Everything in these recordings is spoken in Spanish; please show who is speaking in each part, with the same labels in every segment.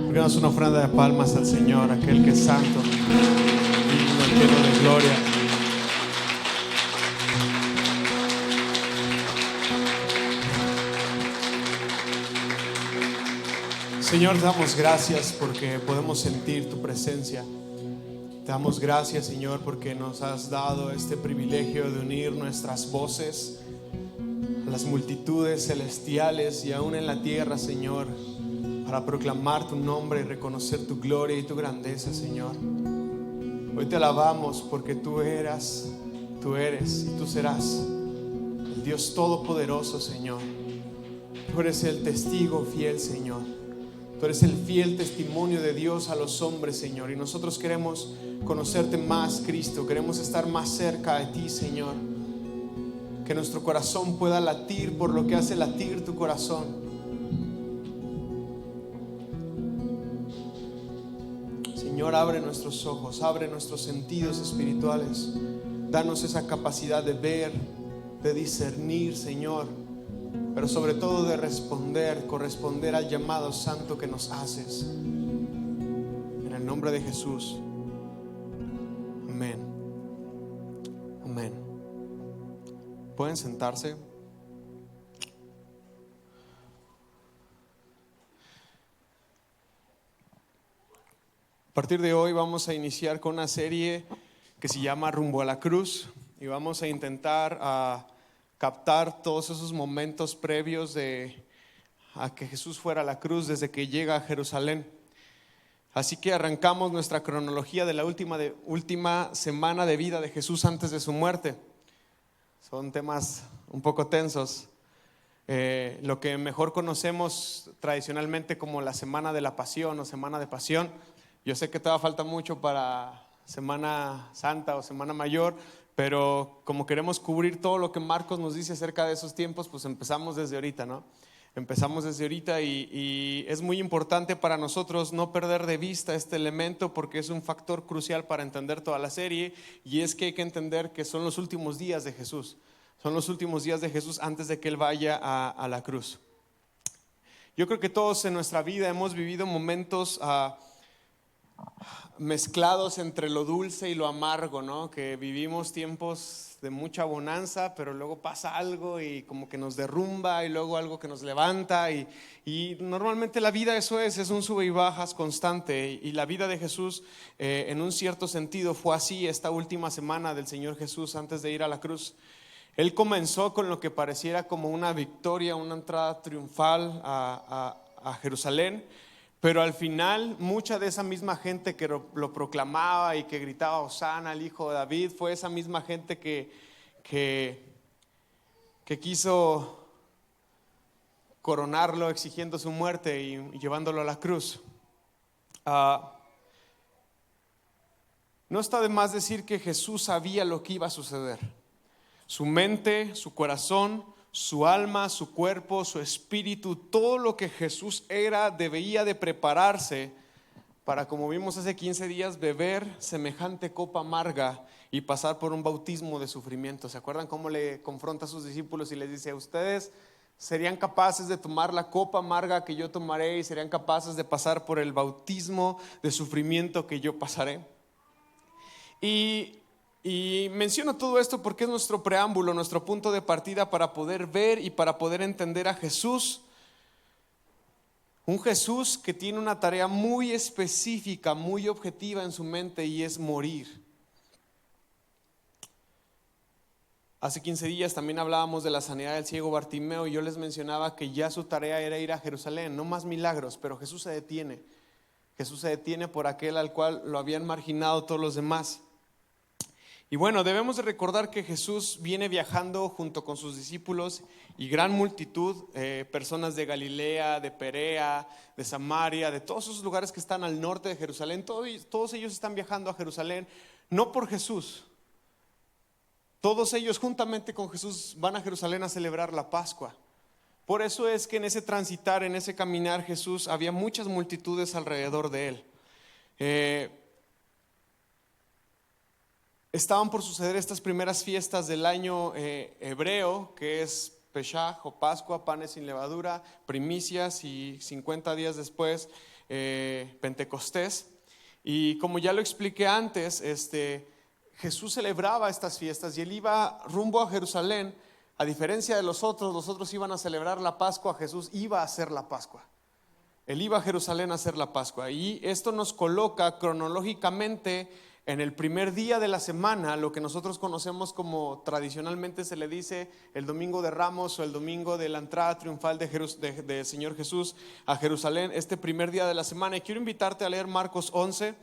Speaker 1: Hagamos una ofrenda de palmas al Señor, aquel que es santo, digno, lleno de gloria. Señor, te damos gracias porque podemos sentir tu presencia. Te damos gracias, Señor, porque nos has dado este privilegio de unir nuestras voces a las multitudes celestiales y aún en la tierra, Señor, para proclamar tu nombre y reconocer tu gloria y tu grandeza, Señor. Hoy te alabamos porque tú eres y tú serás el Dios Todopoderoso, Señor. Tú eres el testigo fiel, Señor. Tú eres el fiel testimonio de Dios a los hombres, Señor. Y nosotros queremos conocerte más, Cristo. Queremos estar más cerca de ti, Señor. Que nuestro corazón pueda latir por lo que hace latir tu corazón. Señor, abre nuestros ojos, abre nuestros sentidos espirituales. Danos esa capacidad de ver, de discernir, Señor, pero sobre todo de corresponder al llamado santo que nos haces. En el nombre de Jesús. Amén. Amén. ¿Pueden sentarse? A partir de hoy vamos a iniciar con una serie que se llama Rumbo a la Cruz y vamos a intentar captar todos esos momentos previos a que Jesús fuera a la cruz, desde que llega a Jerusalén. Así que arrancamos nuestra cronología de la última semana de vida de Jesús antes de su muerte. Son temas un poco tensos. Lo que mejor conocemos tradicionalmente como la Semana de la Pasión o Semana de Pasión. Yo sé que todavía falta mucho para Semana Santa o Semana Mayor, pero como queremos cubrir todo lo que Marcos nos dice acerca de esos tiempos, pues empezamos desde ahorita, ¿no? Empezamos desde ahorita y es muy importante para nosotros no perder de vista este elemento porque es un factor crucial para entender toda la serie, y es que hay que entender que son los últimos días de Jesús. Son los últimos días de Jesús antes de que Él vaya a la cruz. Yo creo que todos en nuestra vida hemos vivido momentos mezclados entre lo dulce y lo amargo, ¿no? Que vivimos tiempos de mucha bonanza, pero luego pasa algo y como que nos derrumba, y luego algo que nos levanta, y normalmente la vida es un sube y bajas constante, y la vida de Jesús en un cierto sentido fue así esta última semana del Señor Jesús antes de ir a la cruz. Él comenzó con lo que pareciera como una victoria, una entrada triunfal a Jerusalén. Pero al final, mucha de esa misma gente que lo proclamaba y que gritaba Hosana, el hijo de David, fue esa misma gente que quiso coronarlo exigiendo su muerte y llevándolo a la cruz. No está de más decir que Jesús sabía lo que iba a suceder. Su mente, su corazón, su alma, su cuerpo, su espíritu, todo lo que Jesús era, debía de prepararse para, como vimos hace 15 días, beber semejante copa amarga y pasar por un bautismo de sufrimiento. ¿Se acuerdan cómo le confronta a sus discípulos y les dice: ustedes serían capaces de tomar la copa amarga que yo tomaré y serían capaces de pasar por el bautismo de sufrimiento que yo pasaré? Y menciono todo esto porque es nuestro preámbulo, nuestro punto de partida para poder ver y para poder entender a Jesús. Un Jesús que tiene una tarea muy específica, muy objetiva en su mente, y es morir. Hace 15 días también hablábamos de la sanidad del ciego Bartimeo, y yo les mencionaba que ya su tarea era ir a Jerusalén, no más milagros, pero Jesús se detiene. Jesús se detiene por aquel al cual lo habían marginado todos los demás. Y bueno, debemos de recordar que Jesús viene viajando junto con sus discípulos y gran multitud, personas de Galilea, de Perea, de Samaria, de todos esos lugares que están al norte de Jerusalén. Todos ellos están viajando a Jerusalén, no por Jesús. Todos ellos juntamente con Jesús van a Jerusalén a celebrar la Pascua. Por eso es que en ese transitar, en ese caminar, Jesús, había muchas multitudes alrededor de él. Estaban por suceder estas primeras fiestas del año hebreo, que es Pesaj o Pascua, panes sin levadura, primicias, y 50 días después Pentecostés. Y como ya lo expliqué antes, Jesús celebraba estas fiestas y él iba rumbo a Jerusalén. A diferencia de los otros iban a celebrar la Pascua, Jesús iba a hacer la Pascua. Él iba a Jerusalén a hacer la Pascua. Y esto nos coloca cronológicamente en el primer día de la semana, lo que nosotros conocemos como tradicionalmente se le dice el Domingo de Ramos o el domingo de la entrada triunfal de Señor Jesús a Jerusalén, este primer día de la semana. Y quiero invitarte a leer Marcos 11.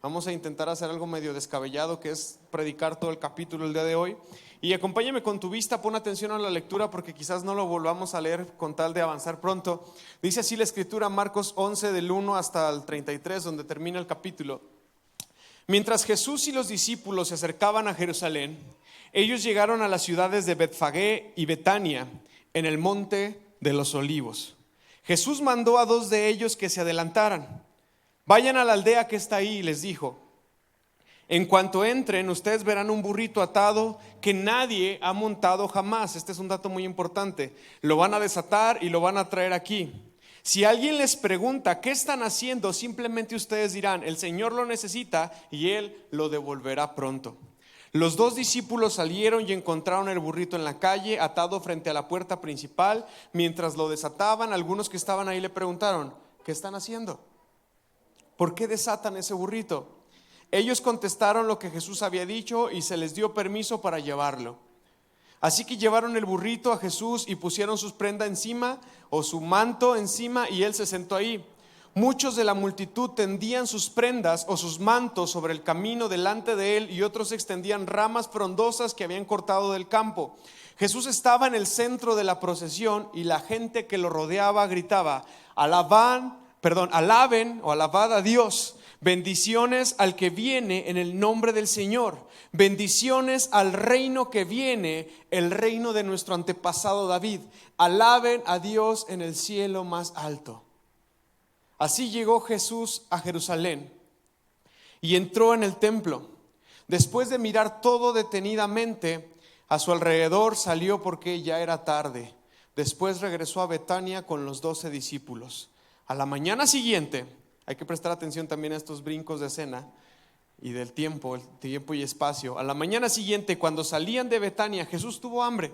Speaker 1: Vamos a intentar hacer algo medio descabellado, que es predicar todo el capítulo el día de hoy. Y acompáñame con tu vista, pon atención a la lectura porque quizás no lo volvamos a leer con tal de avanzar pronto. Dice así la escritura, Marcos 11 del 1 hasta el 33, donde termina el capítulo. Mientras Jesús y los discípulos se acercaban a Jerusalén, ellos llegaron a las ciudades de Betfagé y Betania, en el monte de los Olivos. Jesús mandó a 2 de ellos que se adelantaran. Vayan a la aldea que está ahí, les dijo. En cuanto entren, ustedes verán un burrito atado que nadie ha montado jamás. Este es un dato muy importante. Lo van a desatar y lo van a traer aquí. Si alguien les pregunta qué están haciendo, simplemente ustedes dirán, el Señor lo necesita y Él lo devolverá pronto. Los 2 discípulos salieron y encontraron el burrito en la calle, atado frente a la puerta principal. Mientras lo desataban, algunos que estaban ahí le preguntaron, ¿qué están haciendo? ¿Por qué desatan ese burrito? Ellos contestaron lo que Jesús había dicho y se les dio permiso para llevarlo. Así que llevaron el burrito a Jesús y pusieron sus prendas encima o su manto encima y él se sentó ahí. Muchos de la multitud tendían sus prendas o sus mantos sobre el camino delante de él y otros extendían ramas frondosas que habían cortado del campo. Jesús estaba en el centro de la procesión y la gente que lo rodeaba gritaba, alaben o alabad a Dios. Bendiciones al que viene en el nombre del Señor. Bendiciones al reino que viene, el reino de nuestro antepasado David. Alaben a Dios en el cielo más alto. Así llegó Jesús a Jerusalén y entró en el templo. Después de mirar todo detenidamente a su alrededor, salió porque ya era tarde. Después regresó a Betania con los 12 discípulos. A la mañana siguiente, hay que prestar atención también a estos brincos de escena y del tiempo, el tiempo y espacio. A la mañana siguiente, cuando salían de Betania, Jesús tuvo hambre.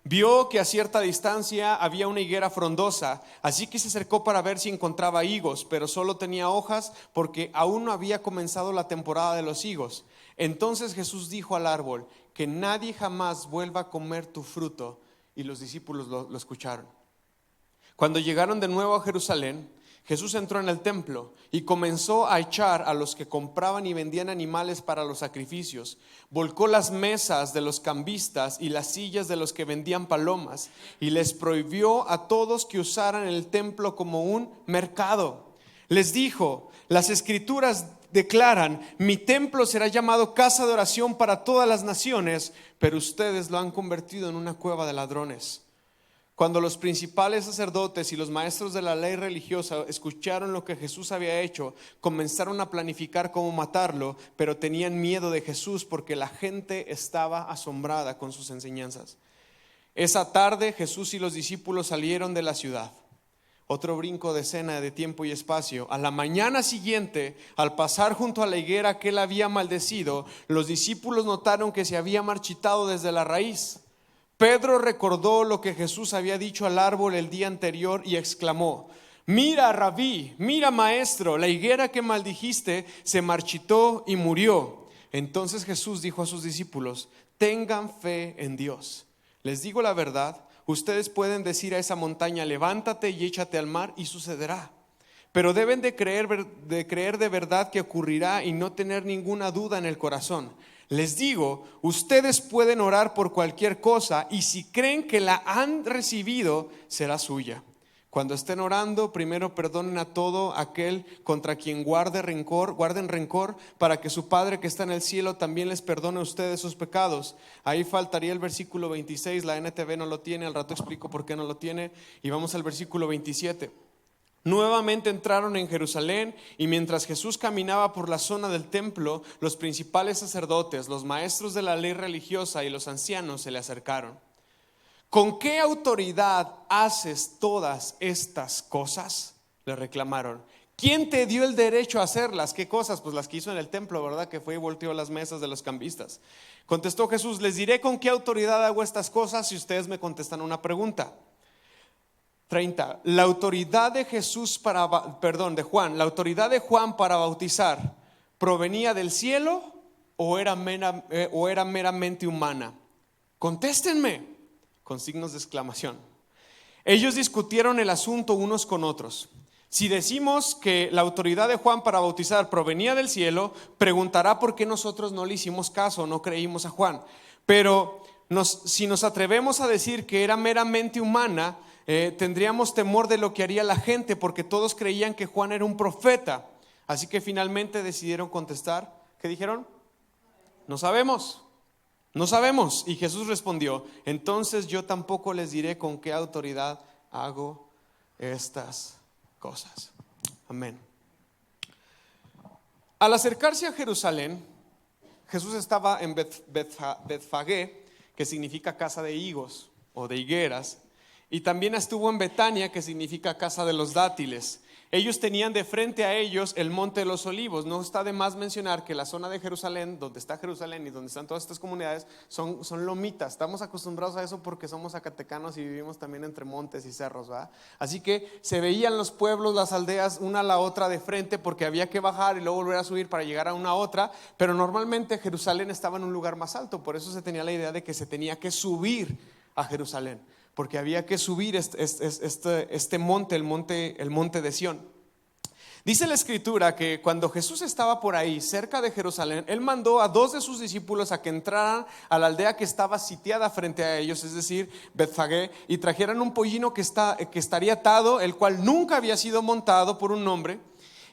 Speaker 1: Vio que a cierta distancia había una higuera frondosa, así que se acercó para ver si encontraba higos, pero solo tenía hojas porque aún no había comenzado la temporada de los higos. Entonces Jesús dijo al árbol, que nadie jamás vuelva a comer tu fruto, y los discípulos lo escucharon. Cuando llegaron de nuevo a Jerusalén, Jesús entró en el templo y comenzó a echar a los que compraban y vendían animales para los sacrificios. Volcó las mesas de los cambistas y las sillas de los que vendían palomas y les prohibió a todos que usaran el templo como un mercado. Les dijo, las escrituras declaran, mi templo será llamado casa de oración para todas las naciones, pero ustedes lo han convertido en una cueva de ladrones. Cuando los principales sacerdotes y los maestros de la ley religiosa escucharon lo que Jesús había hecho, comenzaron a planificar cómo matarlo, pero tenían miedo de Jesús porque la gente estaba asombrada con sus enseñanzas. Esa tarde Jesús y los discípulos salieron de la ciudad. Otro brinco de escena de tiempo y espacio. A la mañana siguiente, al pasar junto a la higuera que él había maldecido, los discípulos notaron que se había marchitado desde la raíz. Pedro recordó lo que Jesús había dicho al árbol el día anterior y exclamó, mira, rabí, mira, maestro, la higuera que maldijiste se marchitó y murió. Entonces Jesús dijo a sus discípulos, tengan fe en Dios. Les digo la verdad, ustedes pueden decir a esa montaña, levántate y échate al mar y sucederá. Pero deben de creer de verdad que ocurrirá y no tener ninguna duda en el corazón. Les digo, ustedes pueden orar por cualquier cosa y si creen que la han recibido, será suya. Cuando estén orando, primero perdonen a todo aquel contra quien guarden rencor, para que su Padre que está en el cielo también les perdone a ustedes sus pecados. Ahí faltaría el versículo 26, la NTV no lo tiene, al rato explico por qué no lo tiene, y vamos al versículo 27. Nuevamente entraron en Jerusalén y mientras Jesús caminaba por la zona del templo, los principales sacerdotes, los maestros de la ley religiosa y los ancianos se le acercaron. ¿con qué autoridad haces todas estas cosas?, le reclamaron. ¿Quién te dio el derecho a hacerlas? ¿Qué cosas? Pues las que hizo en el templo, ¿verdad? Que fue y volteó las mesas de los cambistas. Contestó Jesús: les diré con qué autoridad hago estas cosas si ustedes me contestan una pregunta. 30. La autoridad de Juan, la autoridad de Juan para bautizar, ¿provenía del cielo o era meramente humana? Contéstenme, con signos de exclamación. Ellos discutieron el asunto unos con otros. Si decimos que la autoridad de Juan para bautizar provenía del cielo, preguntará por qué nosotros no le hicimos caso, no creímos a Juan. Pero si nos atrevemos a decir que era meramente humana, tendríamos temor de lo que haría la gente, porque todos creían que Juan era un profeta. Así que finalmente decidieron contestar. ¿Qué dijeron? No sabemos. No sabemos. Y Jesús respondió: entonces yo tampoco les diré con qué autoridad hago estas cosas. Amén. Al acercarse a Jerusalén, Jesús estaba en Betfagé, que significa casa de higos o de higueras, y también estuvo en Betania, que significa casa de los dátiles. Ellos tenían de frente a ellos el monte de los olivos. No está de más mencionar que la zona de Jerusalén, donde está Jerusalén y donde están todas estas comunidades, son lomitas. Estamos acostumbrados a eso porque somos zacatecanos y vivimos también entre montes y cerros, ¿verdad? Así que se veían los pueblos, las aldeas, una a la otra de frente, porque había que bajar y luego volver a subir para llegar a una a otra. Pero normalmente Jerusalén estaba en un lugar más alto, por eso se tenía la idea de que se tenía que subir a Jerusalén, porque había que subir este monte, el monte de Sión. Dice la escritura que cuando Jesús estaba por ahí cerca de Jerusalén, Él mandó a 2 de sus discípulos a que entraran a la aldea que estaba sitiada frente a ellos, es decir, Betfagé, y trajeran un pollino que estaría atado, el cual nunca había sido montado por un hombre.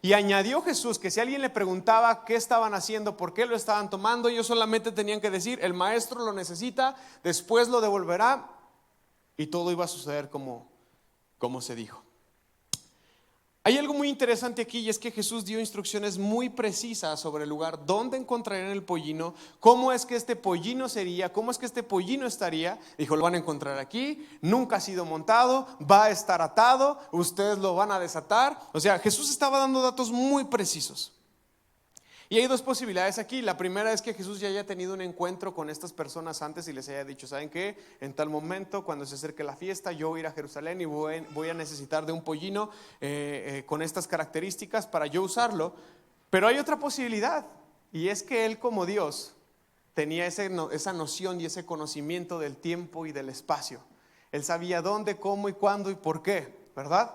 Speaker 1: Y añadió Jesús que si alguien le preguntaba qué estaban haciendo, por qué lo estaban tomando, ellos solamente tenían que decir: el maestro lo necesita, después lo devolverá. Y todo iba a suceder como se dijo. Hay algo muy interesante aquí, y es que Jesús dio instrucciones muy precisas sobre el lugar donde encontrarían el pollino, cómo es que este pollino sería, cómo es que este pollino estaría. Dijo: lo van a encontrar aquí, nunca ha sido montado, va a estar atado, ustedes lo van a desatar. O sea, Jesús estaba dando datos muy precisos. Y hay 2 posibilidades aquí. La primera es que Jesús ya haya tenido un encuentro con estas personas antes y les haya dicho: ¿saben qué? En tal momento, cuando se acerque la fiesta, yo voy a ir a Jerusalén y voy a necesitar de un pollino con estas características para yo usarlo. Pero hay otra posibilidad, y es que Él, como Dios, tenía esa noción y ese conocimiento del tiempo y del espacio. Él sabía dónde, cómo y cuándo y por qué, ¿verdad?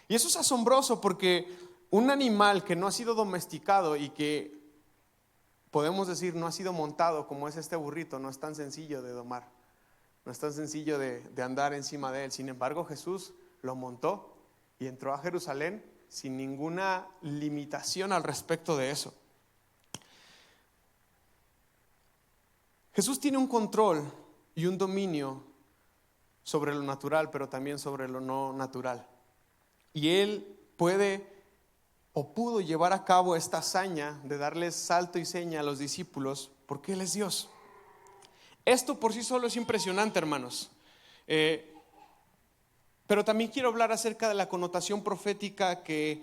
Speaker 1: Y eso es asombroso, porque un animal que no ha sido domesticado y que podemos decir no ha sido montado, como es este burrito, no es tan sencillo de domar, no es tan sencillo de andar encima de él. Sin embargo, Jesús lo montó y entró a Jerusalén sin ninguna limitación al respecto de eso. Jesús tiene un control y un dominio sobre lo natural, pero también sobre lo no natural. Y Él pudo llevar a cabo esta hazaña de darles salto y seña a los discípulos, porque Él es Dios. Esto por sí solo es impresionante, hermanos. Pero también quiero hablar acerca de la connotación profética que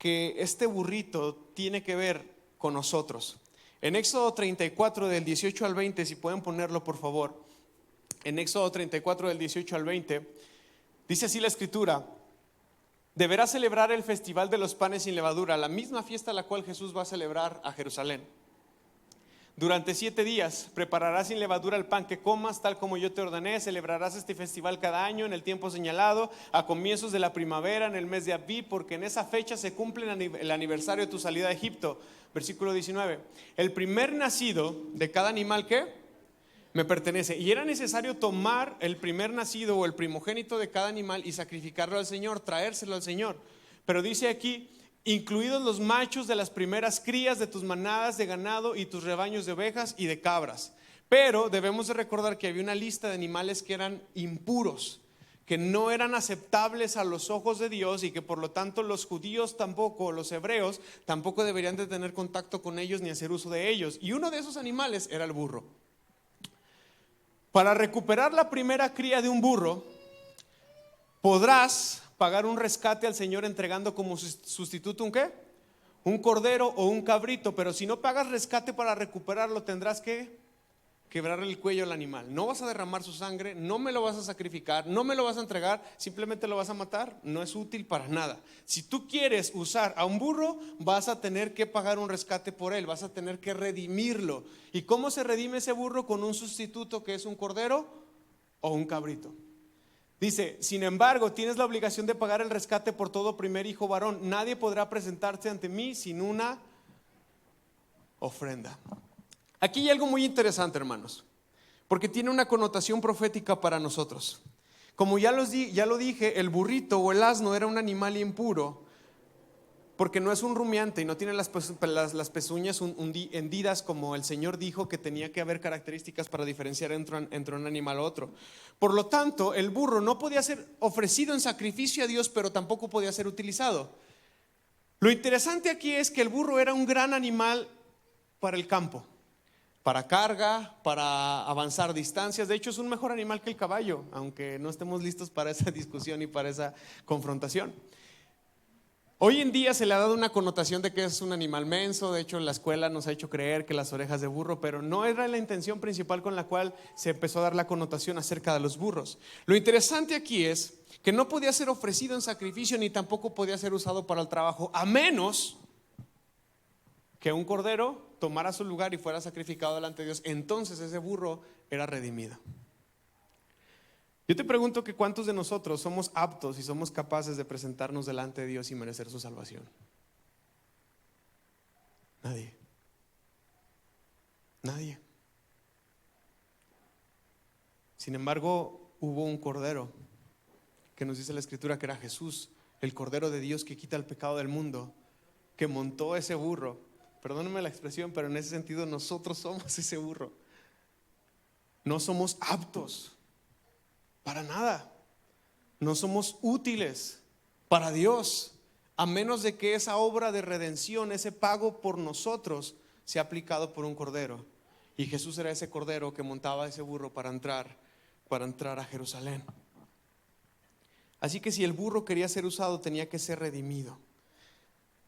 Speaker 1: este burrito tiene que ver con nosotros. En Éxodo 34 del 18 al 20, si pueden ponerlo por favor. En Éxodo 34 del 18 al 20, dice así la escritura: deberá celebrar el festival de los panes sin levadura, la misma fiesta a la cual Jesús va a celebrar a Jerusalén. Durante 7 días prepararás sin levadura el pan que comas, tal como yo te ordené. Celebrarás este festival cada año en el tiempo señalado, a comienzos de la primavera, en el mes de Abib, porque en esa fecha se cumple el aniversario de tu salida de Egipto. Versículo 19. El primer nacido de cada animal, ¿qué? Me pertenece. Y era necesario tomar el primer nacido o el primogénito de cada animal y sacrificarlo al Señor, traérselo al Señor. Pero dice aquí: incluidos los machos de las primeras crías de tus manadas de ganado y tus rebaños de ovejas y de cabras. Pero debemos de recordar que había una lista de animales que eran impuros, que no eran aceptables a los ojos de Dios, y que por lo tanto los judíos tampoco, los hebreos tampoco deberían de tener contacto con ellos ni hacer uso de ellos. Y uno de esos animales era el burro. Para recuperar la primera cría de un burro, podrás pagar un rescate al Señor entregando como sustituto ¿un qué? Un cordero o un cabrito, pero si no pagas rescate para recuperarlo, tendrás que quebrarle el cuello al animal. No vas a derramar su sangre, no me lo vas a sacrificar, no me lo vas a entregar, simplemente lo vas a matar. No es útil para nada. Si tú quieres usar a un burro, vas a tener que pagar un rescate por él, vas a tener que redimirlo. ¿Y cómo se redime ese burro? Con un sustituto que es un cordero o un cabrito. Dice, sin embargo, tienes la obligación de pagar el rescate por todo primer hijo varón. Nadie podrá presentarse ante mí sin una ofrenda. Aquí hay algo muy interesante, hermanos, porque tiene una connotación profética para nosotros. Como ya lo dije, el burrito o el asno era un animal impuro, porque no es un rumiante y no tiene las pezuñas hendidas, como el Señor dijo que tenía que haber características para diferenciar entre un animal u otro. Por lo tanto, el burro no podía ser ofrecido en sacrificio a Dios, pero tampoco podía ser utilizado. Lo interesante aquí es que el burro era un gran animal para el campo, para carga, para avanzar distancias. De hecho, es un mejor animal que el caballo, aunque no estemos listos para esa discusión y para esa confrontación. Hoy en día se le ha dado una connotación de que es un animal menso. De hecho, la escuela nos ha hecho creer que las orejas de burro, pero no era la intención principal con la cual se empezó a dar la connotación acerca de los burros. Lo interesante aquí es que no podía ser ofrecido en sacrificio ni tampoco podía ser usado para el trabajo, a menos que un cordero tomara su lugar y fuera sacrificado delante de Dios. Entonces ese burro era redimido. Yo te pregunto que cuántos de nosotros somos aptos y somos capaces de presentarnos delante de Dios y merecer su salvación. Nadie. Nadie. Sin embargo, hubo un cordero que nos dice la Escritura que era Jesús, el Cordero de Dios que quita el pecado del mundo, que montó ese burro. Perdónenme la expresión, pero en ese sentido nosotros somos ese burro. No somos aptos para nada. No somos útiles para Dios, a menos de que esa obra de redención, ese pago por nosotros, sea aplicado por un cordero. Y Jesús era ese cordero que montaba ese burro para entrar a Jerusalén. Así que si el burro quería ser usado, tenía que ser redimido.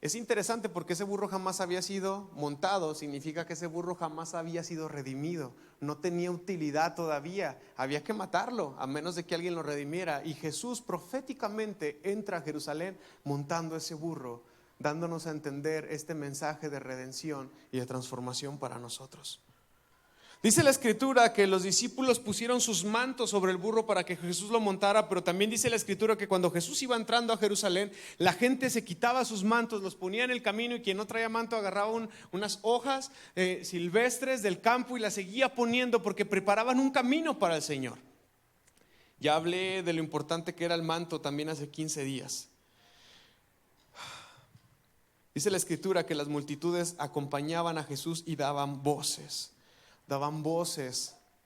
Speaker 1: Es interesante porque ese burro jamás había sido montado, significa que ese burro jamás había sido redimido, no tenía utilidad todavía, había que matarlo a menos de que alguien lo redimiera. Y Jesús proféticamente entra a Jerusalén montando ese burro, dándonos a entender este mensaje de redención y de transformación para nosotros. Dice la Escritura que los discípulos pusieron sus mantos sobre el burro para que Jesús lo montara, pero también dice la Escritura que cuando Jesús iba entrando a Jerusalén, la gente se quitaba sus mantos, los ponía en el camino, y quien no traía manto agarraba unas hojas silvestres del campo y las seguía poniendo porque preparaban un camino para el Señor. Ya hablé de lo importante que era el manto también hace 15 días. Dice la Escritura que las multitudes acompañaban a Jesús y daban voces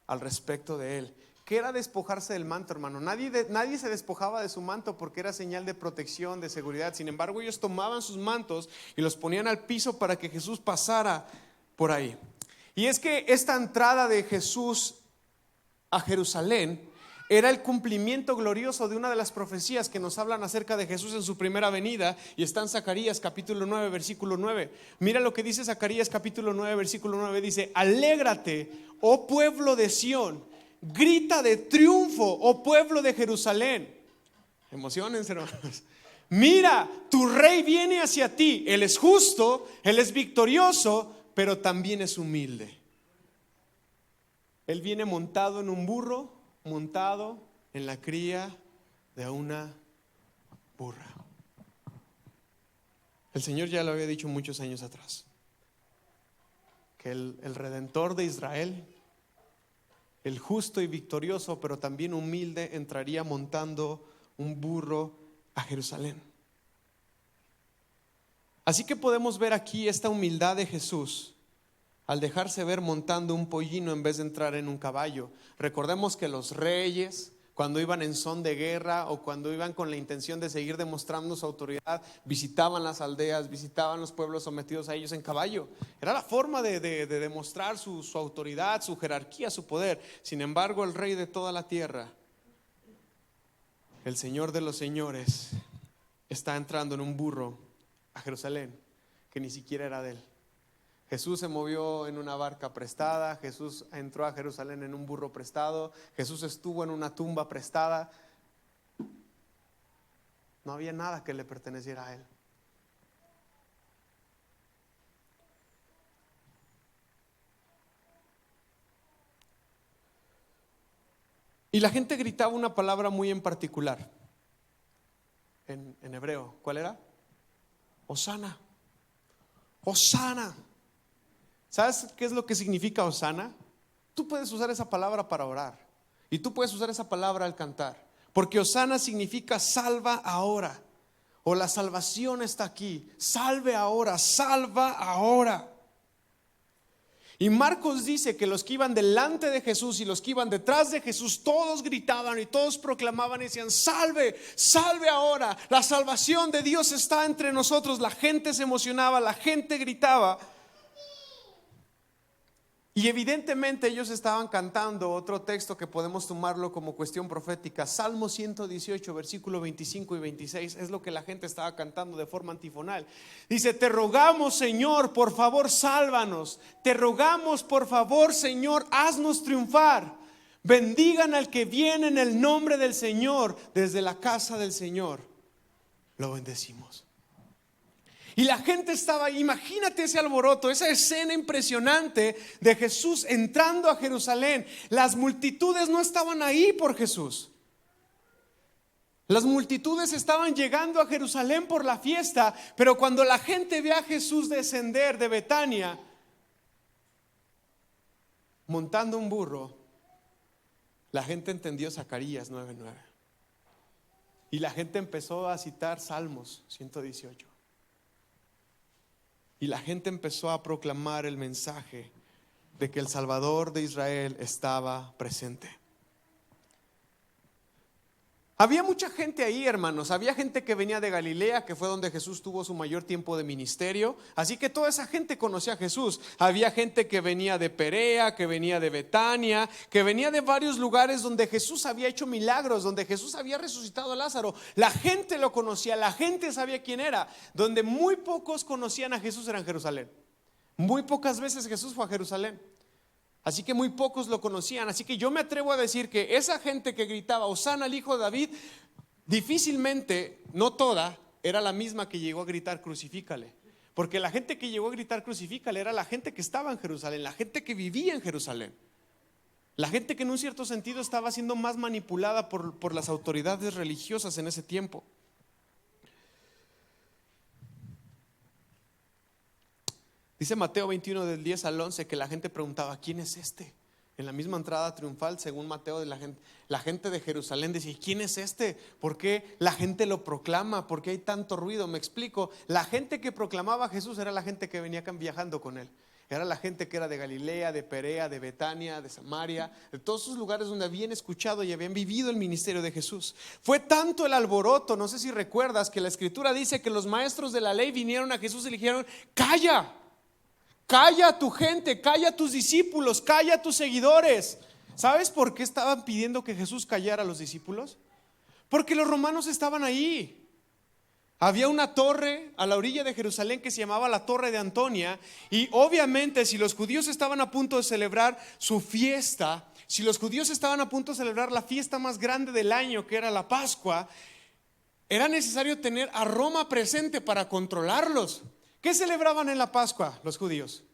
Speaker 1: al respecto de él. ¿Qué era despojarse del manto, hermano? Nadie se despojaba de su manto porque era señal de protección, de seguridad. Sin embargo, ellos tomaban sus mantos y los ponían al piso para que Jesús pasara por ahí. Y es que esta entrada de Jesús a Jerusalén era el cumplimiento glorioso de una de las profecías que nos hablan acerca de Jesús en su primera venida, y está en Zacarías capítulo 9 versículo 9. Mira lo que dice Zacarías capítulo 9 versículo 9. Dice: alégrate, oh pueblo de Sión, grita de triunfo, oh pueblo de Jerusalén. Emociónense, hermanos. Mira, tu rey viene hacia ti. Él es justo, él es victorioso, pero también es humilde. Él viene montado en un burro, montado en la cría de una burra. El Señor ya lo había dicho muchos años atrás, que el Redentor de Israel, el justo y victorioso, pero también humilde, entraría montando un burro a Jerusalén. Así que podemos ver aquí esta humildad de Jesús al dejarse ver montando un pollino en vez de entrar en un caballo. Recordemos que los reyes, Cuando iban en son de guerra o cuando iban con la intención de seguir demostrando su autoridad, visitaban las aldeas, visitaban los pueblos sometidos a ellos en caballo. Era la forma de demostrar su autoridad, su jerarquía, su poder. Sin embargo, el rey de toda la tierra, el Señor de los señores, está entrando en un burro a Jerusalén que ni siquiera era de él. Jesús se movió en una barca prestada, Jesús entró a Jerusalén en un burro prestado, Jesús estuvo en una tumba prestada. No había nada que le perteneciera a él. Y la gente gritaba una palabra muy en particular en hebreo. ¿Cuál era? Hosana. Hosana. ¿Sabes qué es lo que significa Hosana? Tú puedes usar esa palabra para orar y tú puedes usar esa palabra al cantar, porque Hosana significa salva ahora, o la salvación está aquí, salve ahora, salva ahora. Y Marcos dice que los que iban delante de Jesús y los que iban detrás de Jesús, todos gritaban y todos proclamaban y decían: salve, salve ahora, la salvación de Dios está entre nosotros. La gente se emocionaba, la gente gritaba. Y evidentemente ellos estaban cantando otro texto que podemos tomarlo como cuestión profética. Salmo 118, versículo 25 y 26 es lo que la gente estaba cantando de forma antifonal. Dice: te rogamos, Señor, por favor, sálvanos. Te rogamos, por favor, Señor, haznos triunfar. Bendigan al que viene en el nombre del Señor. Desde la casa del Señor lo bendecimos. Y la gente estaba ahí. Imagínate ese alboroto, esa escena impresionante de Jesús entrando a Jerusalén. Las multitudes no estaban ahí por Jesús. Las multitudes estaban llegando a Jerusalén por la fiesta, pero cuando la gente ve a Jesús descender de Betania montando un burro, la gente entendió Zacarías 9:9. Y la gente empezó a citar Salmos 118. Y la gente empezó a proclamar el mensaje de que el Salvador de Israel estaba presente. Había mucha gente ahí, hermanos. Había gente que venía de Galilea, que fue donde Jesús tuvo su mayor tiempo de ministerio. Así que toda esa gente conocía a Jesús. Había gente que venía de Perea, que venía de Betania, que venía de varios lugares donde Jesús había hecho milagros, donde Jesús había resucitado a Lázaro. La gente lo conocía, la gente sabía quién era. Donde muy pocos conocían a Jesús era en Jerusalén. Muy pocas veces Jesús fue a Jerusalén. Así que muy pocos lo conocían. Así que yo me atrevo a decir que esa gente que gritaba Hosana al Hijo de David, difícilmente, no toda, era la misma que llegó a gritar crucifícale. Porque la gente que llegó a gritar crucifícale era la gente que estaba en Jerusalén, la gente que vivía en Jerusalén, la gente que en un cierto sentido estaba siendo más manipulada por las autoridades religiosas en ese tiempo. Dice Mateo 21 del 10 al 11 que la gente preguntaba: ¿quién es este? En la misma entrada triunfal, según Mateo, de la gente de Jerusalén decía: ¿quién es este? ¿Por qué la gente lo proclama? ¿Por qué hay tanto ruido? Me explico. La gente que proclamaba a Jesús era la gente que venía viajando con él. Era la gente que era de Galilea, de Perea, de Betania, de Samaria, de todos esos lugares donde habían escuchado y habían vivido el ministerio de Jesús. Fue tanto el alboroto, no sé si recuerdas, que la escritura dice que los maestros de la ley vinieron a Jesús y le dijeron: calla. Calla a tu gente, calla a tus discípulos, calla a tus seguidores. ¿Sabes por qué estaban pidiendo que Jesús callara a los discípulos? Porque los romanos estaban ahí. Había una torre a la orilla de Jerusalén que se llamaba la Torre de Antonia. Y obviamente si los judíos estaban a punto de celebrar su fiesta, si los judíos estaban a punto de celebrar la fiesta más grande del año, que era la Pascua, era necesario tener a Roma presente para controlarlos. ¿Qué celebraban en la Pascua los judíos?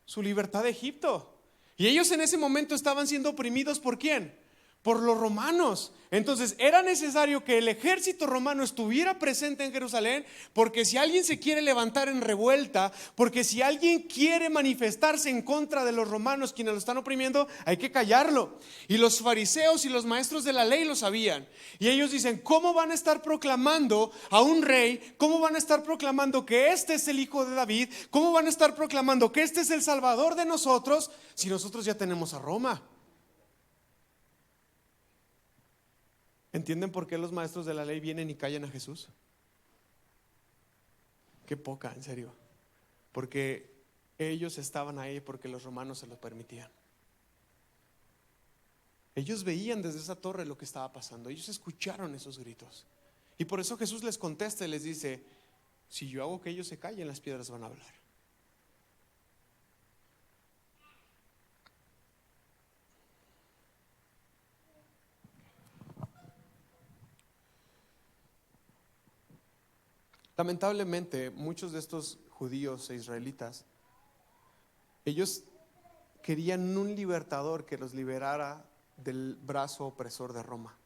Speaker 1: Su libertad de Egipto. Y ellos en ese momento estaban siendo oprimidos ¿por quién? Por los romanos. Entonces era necesario que el ejército romano estuviera presente en Jerusalén, porque si alguien se quiere levantar en revuelta, porque si alguien quiere manifestarse en contra de los romanos quienes lo están oprimiendo, hay que callarlo. Y los fariseos y los maestros de la ley lo sabían. Y ellos dicen: ¿cómo van a estar proclamando a un rey? ¿Cómo van a estar proclamando que este es el Hijo de David? ¿Cómo van a estar proclamando que este es el Salvador de nosotros si nosotros ya tenemos a Roma? ¿Entienden por qué los maestros de la ley vienen y callan a Jesús? Qué poca, en serio. Porque ellos estaban ahí porque los romanos se lo permitían. Ellos veían desde esa torre lo que estaba pasando. Ellos escucharon esos gritos. Y por eso Jesús les contesta y les dice: si yo hago que ellos se callen, las piedras van a hablar. Lamentablemente, muchos de estos judíos e israelitas, ellos querían un libertador que los liberara del brazo opresor de Roma.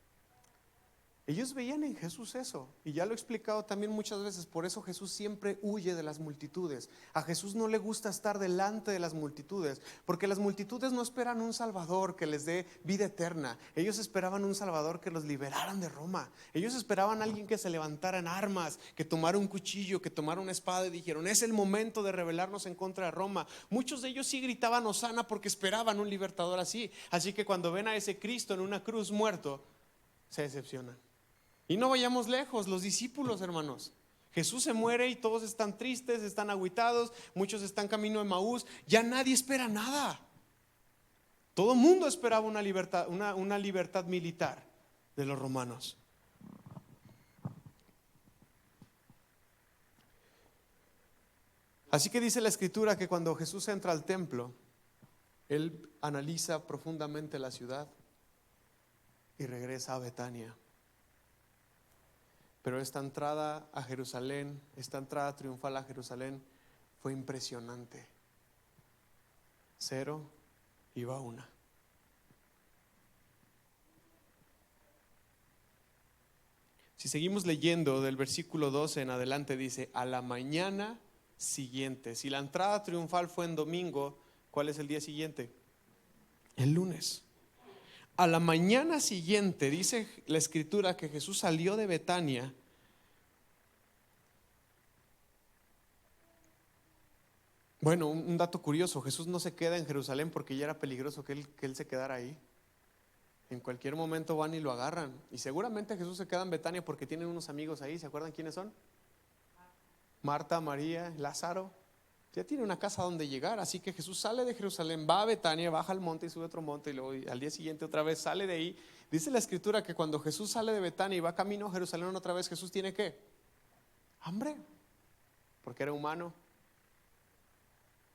Speaker 1: Ellos veían en Jesús eso, y ya lo he explicado también muchas veces. Por eso Jesús siempre huye de las multitudes. A Jesús no le gusta estar delante de las multitudes, porque las multitudes no esperan un Salvador que les dé vida eterna. Ellos esperaban un Salvador que los liberaran de Roma. Ellos esperaban a alguien que se levantara en armas, que tomara un cuchillo, que tomara una espada, y dijeron: es el momento de rebelarnos en contra de Roma. Muchos de ellos sí gritaban hosana porque esperaban un libertador así. Así que cuando ven a ese Cristo en una cruz muerto, se decepcionan. Y no vayamos lejos, los discípulos, hermanos. Jesús se muere y todos están tristes, están agüitados, muchos están camino de Emaús. Ya nadie espera nada. Todo el mundo esperaba una libertad militar de los romanos. Así que dice la Escritura que cuando Jesús entra al templo, Él analiza profundamente la ciudad y regresa a Betania. Pero esta entrada a Jerusalén, esta entrada triunfal a Jerusalén fue impresionante. 0 iba 1. Si seguimos leyendo del versículo 12 en adelante, dice: a la mañana siguiente. Si la entrada triunfal fue en domingo, ¿cuál es el día siguiente? El lunes. A la mañana siguiente, dice la Escritura, que Jesús salió de Betania. Bueno, un dato curioso: Jesús no se queda en Jerusalén porque ya era peligroso que él se quedara ahí. En cualquier momento van y lo agarran. Y seguramente Jesús se queda en Betania porque tienen unos amigos ahí. ¿Se acuerdan quiénes son? Marta, María, Lázaro. Ya tiene una casa donde llegar. Así que Jesús sale de Jerusalén, va a Betania, baja al monte y sube a otro monte, y luego al día siguiente otra vez sale de ahí. Dice la Escritura que cuando Jesús sale de Betania y va camino a Jerusalén otra vez, Jesús tiene ¿qué? Hambre. Porque era humano.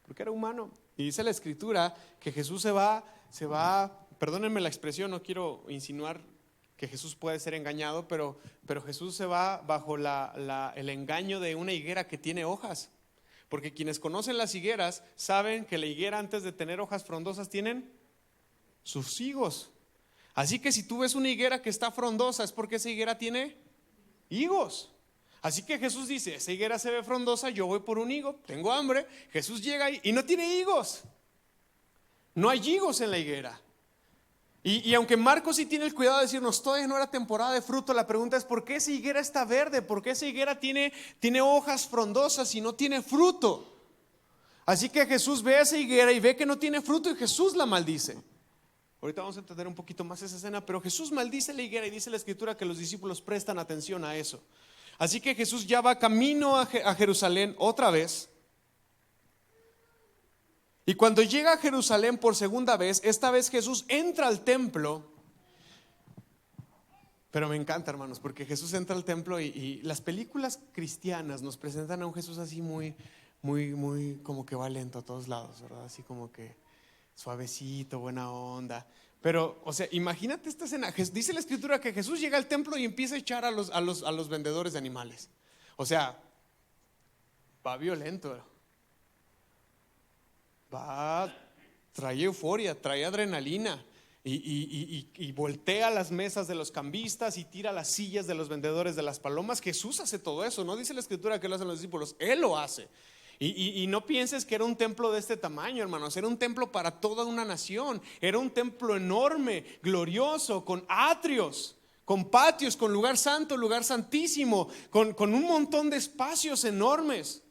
Speaker 1: Porque era humano. Y dice la Escritura que Jesús se va, perdónenme la expresión, no quiero insinuar que Jesús puede ser engañado, pero Jesús se va bajo el engaño de una higuera que tiene hojas. Porque quienes conocen las higueras saben que la higuera, antes de tener hojas frondosas, tienen sus higos. Así que si tú ves una higuera que está frondosa, es porque esa higuera tiene higos. Así que Jesús dice: esa higuera se ve frondosa, yo voy por un higo, tengo hambre. Jesús llega ahí y no tiene higos. No hay higos en la higuera. Y aunque Marcos sí tiene el cuidado de decirnos todavía no era temporada de fruto, la pregunta es: ¿por qué esa higuera está verde? ¿Por qué esa higuera tiene hojas frondosas y no tiene fruto? Así que Jesús ve a esa higuera y ve que no tiene fruto, y Jesús la maldice. Ahorita vamos a entender un poquito más esa escena, pero Jesús maldice la higuera, y dice la Escritura que los discípulos prestan atención a eso. Así que Jesús ya va camino a Jerusalén otra vez. Y cuando llega a Jerusalén por segunda vez, esta vez Jesús entra al templo. Pero me encanta, hermanos, porque Jesús entra al templo y las películas cristianas nos presentan a un Jesús así muy como que va lento a todos lados, ¿verdad? Así como que suavecito, buena onda. Pero, o sea, imagínate esta escena. Dice la Escritura que Jesús llega al templo y empieza a echar a los vendedores de animales. O sea, va violento. Trae euforia, trae adrenalina, y voltea las mesas de los cambistas y tira las sillas de los vendedores de las palomas. Jesús hace todo eso. No dice la Escritura que lo hacen los discípulos, Él lo hace. Y no pienses que era un templo de este tamaño, hermanos. Era un templo para toda una nación. Era un templo enorme, glorioso, con atrios, con patios, con lugar santo, lugar santísimo, con un montón de espacios enormes.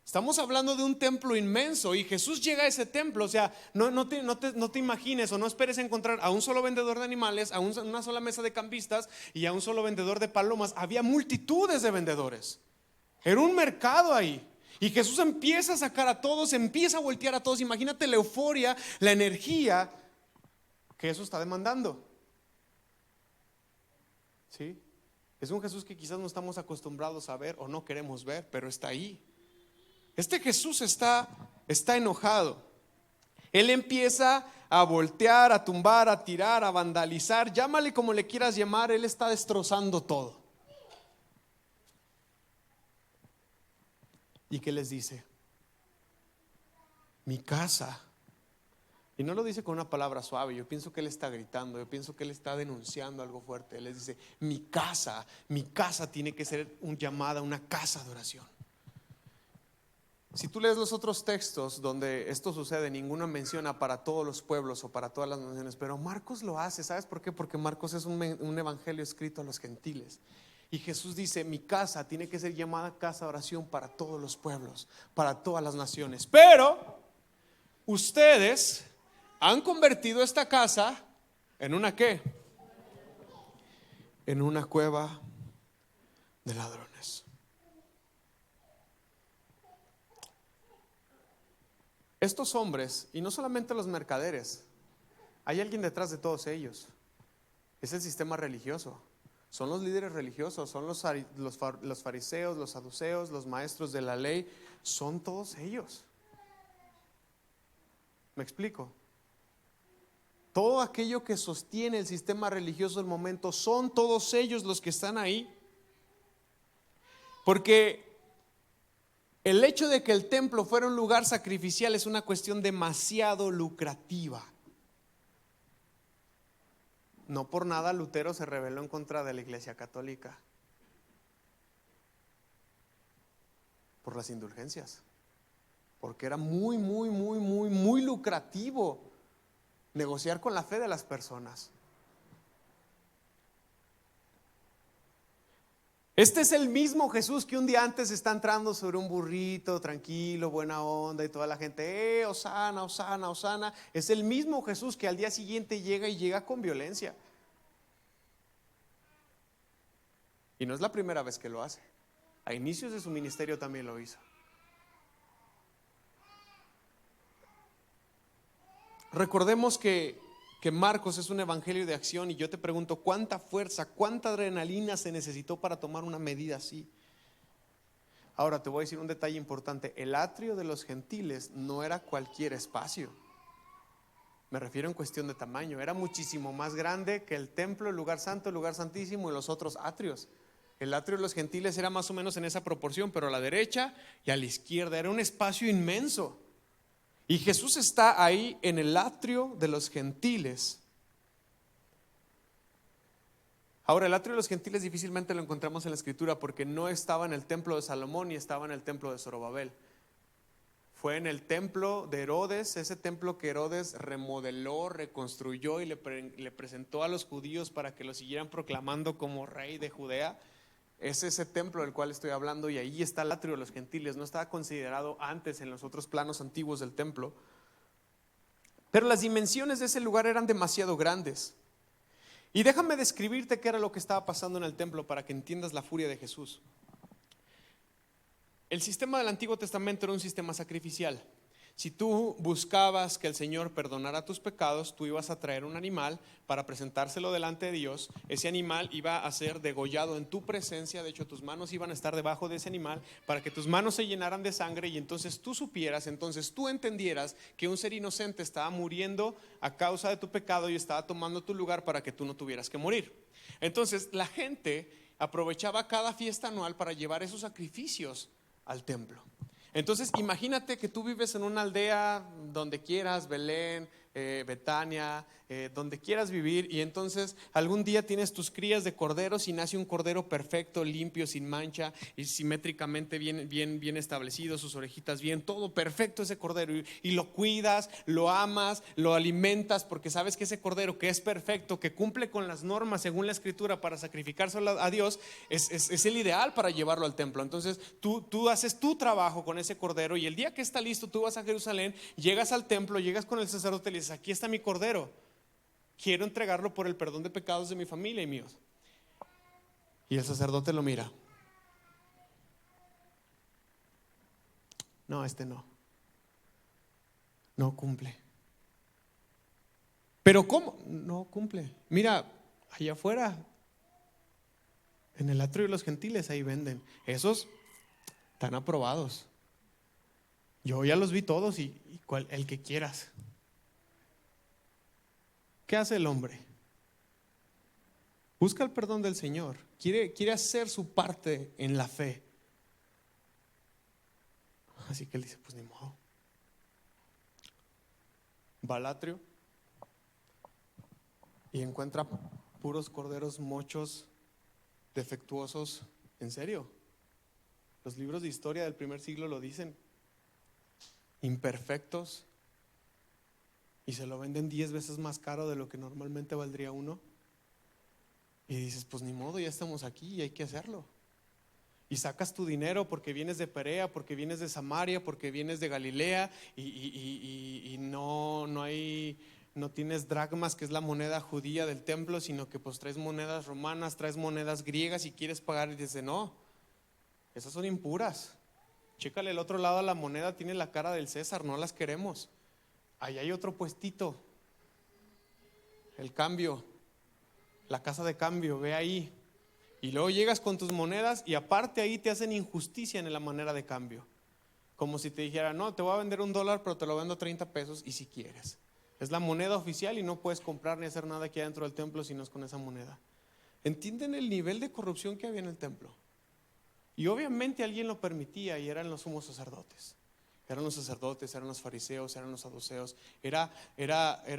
Speaker 1: Estamos hablando de un templo inmenso y Jesús llega a ese templo. O sea, no te imagines o no esperes encontrar a un solo vendedor de animales, a una sola mesa de cambistas y a un solo vendedor de palomas. Había multitudes de vendedores. Era un mercado ahí. Y Jesús empieza a sacar a todos, empieza a voltear a todos. Imagínate la euforia, la energía que eso está demandando. ¿Sí? Es un Jesús que quizás no estamos acostumbrados a ver o no queremos ver, pero está ahí. Este Jesús está enojado. Él empieza a voltear, a tumbar, a tirar, a vandalizar. Llámale como le quieras llamar, él está destrozando todo. ¿Y qué les dice? Mi casa. Y no lo dice con una palabra suave. Yo pienso que él está gritando. Yo pienso que él está denunciando algo fuerte. Él les dice: mi casa tiene que ser llamada una casa de oración. Si tú lees los otros textos donde esto sucede, ninguno menciona para todos los pueblos o para todas las naciones, pero Marcos lo hace. ¿Sabes por qué? Porque Marcos es un evangelio escrito a los gentiles. Y Jesús dice: mi casa tiene que ser llamada casa de oración para todos los pueblos, para todas las naciones. Pero ustedes han convertido esta casa en una ¿qué? En una cueva de ladrones. Estos hombres, y no solamente los mercaderes, hay alguien detrás de todos ellos. Es el sistema religioso. Son los líderes religiosos, son los fariseos, los saduceos, los maestros de la ley. Son todos ellos. ¿Me explico? Todo aquello que sostiene el sistema religioso del momento, son todos ellos los que están ahí. Porque el hecho de que el templo fuera un lugar sacrificial es una cuestión demasiado lucrativa. No por nada Lutero se rebeló en contra de la Iglesia Católica. Por las indulgencias. Porque era muy lucrativo negociar con la fe de las personas. Este es el mismo Jesús que un día antes está entrando sobre un burrito, tranquilo, buena onda, y toda la gente, Hosana, Hosana, Hosana. Es el mismo Jesús que al día siguiente llega con violencia. Y no es la primera vez que lo hace. A inicios de su ministerio también lo hizo. Recordemos que Marcos es un evangelio de acción, y yo te pregunto, ¿cuánta fuerza, cuánta adrenalina se necesitó para tomar una medida así? Ahora te voy a decir un detalle importante. El atrio de los gentiles no era cualquier espacio. Me refiero en cuestión de tamaño. Era muchísimo más grande que el templo, el lugar santo, el lugar santísimo y los otros atrios. El atrio de los gentiles era más o menos en esa proporción, pero a la derecha y a la izquierda era un espacio inmenso. Y Jesús está ahí en el atrio de los gentiles. Ahora, el atrio de los gentiles difícilmente lo encontramos en la escritura, porque no estaba en el templo de Salomón ni estaba en el templo de Zorobabel. Fue en el templo de Herodes, ese templo que Herodes remodeló, reconstruyó y le presentó a los judíos para que lo siguieran proclamando como rey de Judea. Es ese templo del cual estoy hablando, y ahí está el atrio de los gentiles. No estaba considerado antes en los otros planos antiguos del templo. Pero las dimensiones de ese lugar eran demasiado grandes. Y déjame describirte qué era lo que estaba pasando en el templo para que entiendas la furia de Jesús. El sistema del Antiguo Testamento era un sistema sacrificial. Si tú buscabas que el Señor perdonara tus pecados, tú ibas a traer un animal para presentárselo delante de Dios. Ese animal iba a ser degollado en tu presencia. De hecho, tus manos iban a estar debajo de ese animal para que tus manos se llenaran de sangre, y entonces tú supieras, entonces tú entendieras que un ser inocente estaba muriendo a causa de tu pecado y estaba tomando tu lugar para que tú no tuvieras que morir. Entonces la gente aprovechaba cada fiesta anual para llevar esos sacrificios al templo. Entonces imagínate que tú vives en una aldea donde quieras, Belén, Betania, donde quieras vivir, y entonces algún día tienes tus crías de corderos y nace un cordero perfecto, limpio, sin mancha y simétricamente bien establecido, sus orejitas bien, todo perfecto ese cordero, y lo cuidas, lo amas, lo alimentas, porque sabes que ese cordero que es perfecto, que cumple con las normas según la escritura para sacrificárselo a Dios, es el ideal para llevarlo al templo. Entonces tú haces tu trabajo con ese cordero, y el día que está listo tú vas a Jerusalén, llegas al templo, llegas con el sacerdote y le dices: aquí está mi cordero, quiero entregarlo por el perdón de pecados de mi familia y míos. Y el sacerdote lo mira: no, no cumple. ¿Pero cómo? No cumple. Mira, allá afuera, en el atrio de los gentiles, ahí venden. Esos están aprobados. Yo ya los vi todos, y el que quieras. ¿Qué hace el hombre? Busca el perdón del Señor. Quiere hacer su parte en la fe. Así que él dice: pues ni modo. Va al atrio y encuentra puros corderos mochos, defectuosos. En serio, los libros de historia del primer siglo lo dicen. Imperfectos. Y se lo venden 10 veces más caro de lo que normalmente valdría uno. Y dices: pues ni modo, ya estamos aquí y hay que hacerlo. Y sacas tu dinero porque vienes de Perea, porque vienes de Samaria, porque vienes de Galilea, y no tienes dracmas, que es la moneda judía del templo, sino que pues traes monedas romanas, traes monedas griegas y quieres pagar, y dices: no, esas son impuras. Chécale el otro lado a la moneda, tiene la cara del César, no las queremos. Ahí hay otro puestito, el cambio, la casa de cambio, ve ahí. Y luego llegas con tus monedas, y aparte ahí te hacen injusticia en la manera de cambio. Como si te dijera: no, te voy a vender $1, pero te lo vendo a 30 pesos, y si quieres. Es la moneda oficial y no puedes comprar ni hacer nada aquí adentro del templo si no es con esa moneda. ¿Entienden el nivel de corrupción que había en el templo? Y obviamente alguien lo permitía, y eran los sumos sacerdotes. Eran los sacerdotes, eran los fariseos, eran los saduceos. Era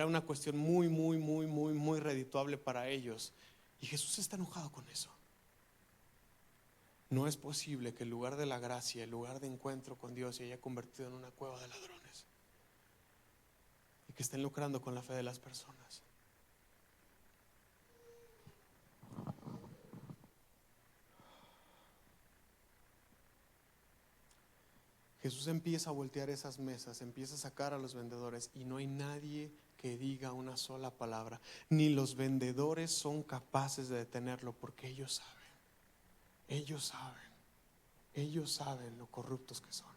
Speaker 1: una cuestión muy redituable para ellos. Y Jesús está enojado con eso. No es posible que el lugar de la gracia, el lugar de encuentro con Dios, se haya convertido en una cueva de ladrones, y que estén lucrando con la fe de las personas. Jesús empieza a voltear esas mesas, empieza a sacar a los vendedores, y no hay nadie que diga una sola palabra. Ni los vendedores son capaces de detenerlo, porque ellos saben lo corruptos que son.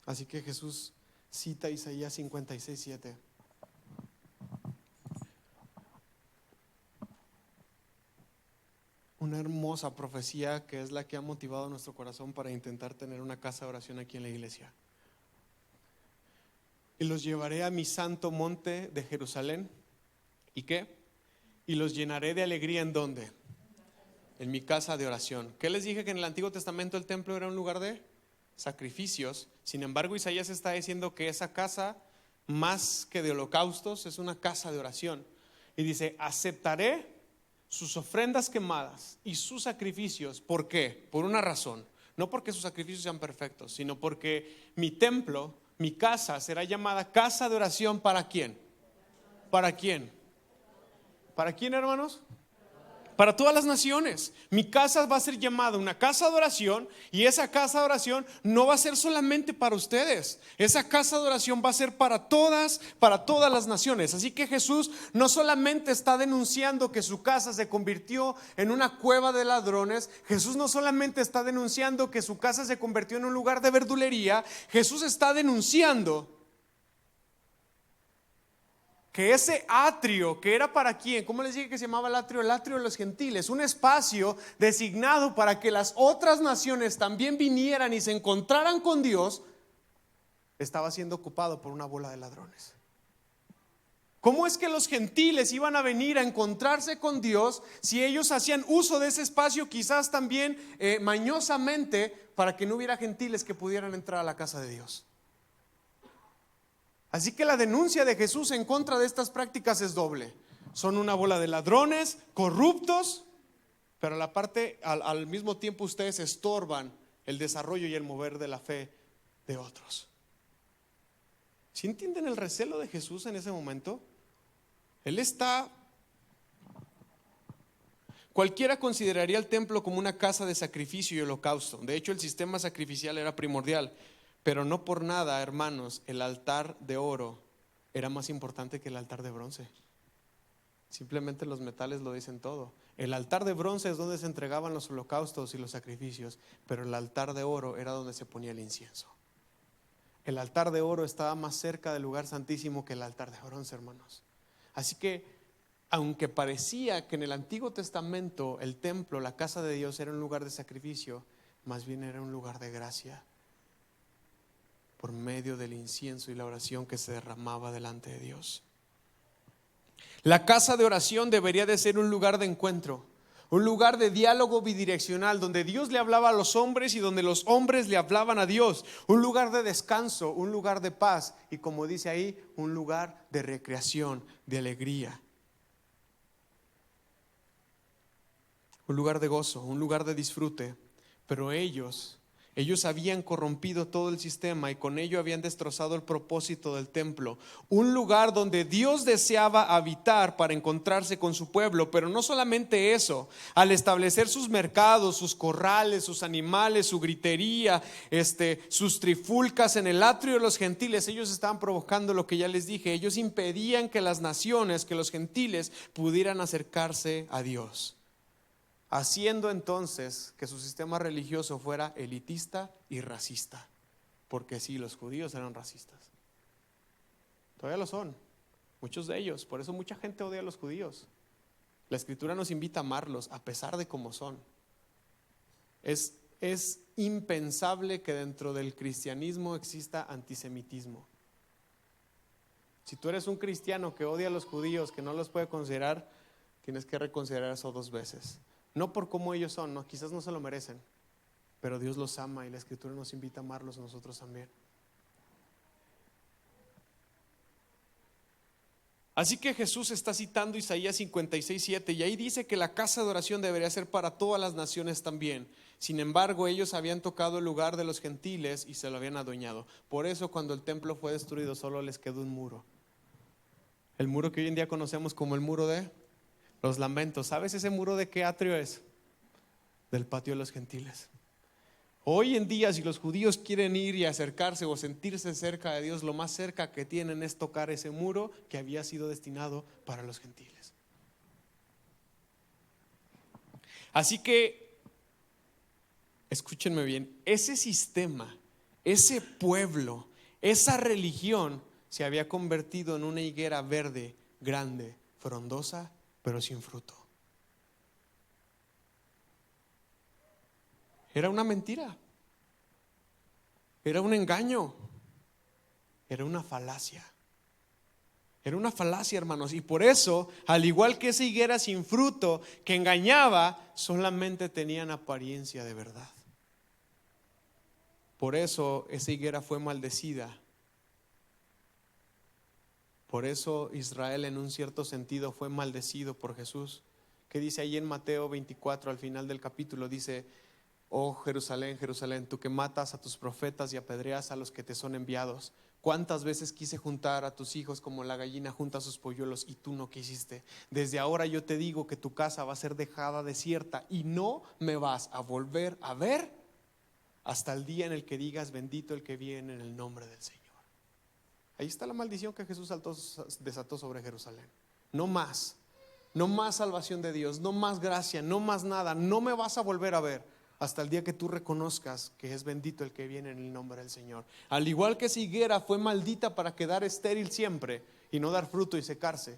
Speaker 1: Así que Jesús cita Isaías 56:7. Una hermosa profecía que es la que ha motivado nuestro corazón para intentar tener una casa de oración aquí en la iglesia. Y los llevaré a mi santo monte de Jerusalén. ¿Y qué? Y los llenaré de alegría. ¿En dónde? En mi casa de oración. ¿Qué les dije? Que en el Antiguo Testamento el templo era un lugar de sacrificios. Sin embargo, Isaías está diciendo que esa casa, más que de holocaustos, es una casa de oración. Y dice: aceptaré sus ofrendas quemadas y sus sacrificios. ¿Por qué? Por una razón. No porque sus sacrificios sean perfectos, sino porque mi templo, mi casa, será llamada casa de oración. ¿Para quién? ¿Para quién? ¿Para quién, hermanos? Para todas las naciones. Mi casa va a ser llamada una casa de oración, y esa casa de oración no va a ser solamente para ustedes. Esa casa de oración va a ser para todas las naciones. Así que Jesús no solamente está denunciando que su casa se convirtió en una cueva de ladrones. Jesús no solamente está denunciando que su casa se convirtió en un lugar de verdulería. Jesús está denunciando que ese atrio, que era para quién, ¿cómo les dije que se llamaba el atrio? El atrio de los gentiles, un espacio designado para que las otras naciones también vinieran y se encontraran con Dios, estaba siendo ocupado por una bola de ladrones. ¿Cómo es que los gentiles iban a venir a encontrarse con Dios si ellos hacían uso de ese espacio quizás también mañosamente para que no hubiera gentiles que pudieran entrar a la casa de Dios? Así que la denuncia de Jesús en contra de estas prácticas es doble. Son una bola de ladrones, corruptos, pero al mismo tiempo ustedes estorban el desarrollo y el mover de la fe de otros. ¿Sí entienden el recelo de Jesús en ese momento? Cualquiera consideraría el templo como una casa de sacrificio y holocausto. De hecho, el sistema sacrificial era primordial, pero no por nada, hermanos, el altar de oro era más importante que el altar de bronce. Simplemente los metales lo dicen todo. El altar de bronce es donde se entregaban los holocaustos y los sacrificios, pero el altar de oro era donde se ponía el incienso. El altar de oro estaba más cerca del lugar santísimo que el altar de bronce, hermanos. Así que, aunque parecía que en el Antiguo Testamento el templo, la casa de Dios, era un lugar de sacrificio, más bien era un lugar de gracia, por medio del incienso y la oración que se derramaba delante de Dios. La casa de oración debería de ser un lugar de encuentro, un lugar de diálogo bidireccional, donde Dios le hablaba a los hombres y donde los hombres le hablaban a Dios. Un lugar de descanso, un lugar de paz y, como dice ahí, un lugar de recreación, de alegría. Un lugar de gozo, un lugar de disfrute. Pero ellos habían corrompido todo el sistema y con ello habían destrozado el propósito del templo. Un lugar donde Dios deseaba habitar para encontrarse con su pueblo. Pero no solamente eso, al establecer sus mercados, sus corrales, sus animales, su gritería, sus trifulcas en el atrio de los gentiles, ellos estaban provocando lo que ya les dije. Ellos impedían que las naciones, que los gentiles pudieran acercarse a Dios, haciendo entonces que su sistema religioso fuera elitista y racista. Porque sí, los judíos eran racistas. Todavía lo son, muchos de ellos. Por eso mucha gente odia a los judíos. La Escritura nos invita a amarlos a pesar de cómo son. Es impensable que dentro del cristianismo exista antisemitismo. Si tú eres un cristiano que odia a los judíos, que no los puede considerar, tienes que reconsiderar eso 2 veces. No por cómo ellos son, no, quizás no se lo merecen, pero Dios los ama y la Escritura nos invita a amarlos a nosotros también. Así que Jesús está citando Isaías 56:7 y ahí dice que la casa de oración debería ser para todas las naciones también. Sin embargo, ellos habían tocado el lugar de los gentiles y se lo habían adueñado. Por eso, cuando el templo fue destruido, solo les quedó un muro. El muro que hoy en día conocemos como el muro de los lamentos. ¿Sabes ese muro de qué atrio es? Del patio de los gentiles. Hoy en día, si los judíos quieren ir y acercarse o sentirse cerca de Dios, lo más cerca que tienen es tocar ese muro que había sido destinado para los gentiles. Así que, escúchenme bien, ese sistema, ese pueblo, esa religión se había convertido en una higuera verde, grande, frondosa, pero sin fruto. Era una mentira, era un engaño, era una falacia. Era una falacia, hermanos, y por eso, al igual que esa higuera sin fruto que engañaba, solamente tenían apariencia de verdad. Por eso esa higuera fue maldecida. Por eso Israel, en un cierto sentido, fue maldecido por Jesús. Que dice ahí en Mateo 24, al final del capítulo, dice: oh Jerusalén, Jerusalén, tú que matas a tus profetas y apedreas a los que te son enviados. ¿Cuántas veces quise juntar a tus hijos como la gallina junta sus polluelos y tú no quisiste? Desde ahora yo te digo que tu casa va a ser dejada desierta y no me vas a volver a ver hasta el día en el que digas: bendito el que viene en el nombre del Señor. Ahí está la maldición que Jesús desató sobre Jerusalén. No más salvación de Dios, no más gracia, no más nada. No me vas a volver a ver hasta el día que tú reconozcas que es bendito el que viene en el nombre del Señor. Al igual que esa higuera fue maldita para quedar estéril siempre y no dar fruto y secarse,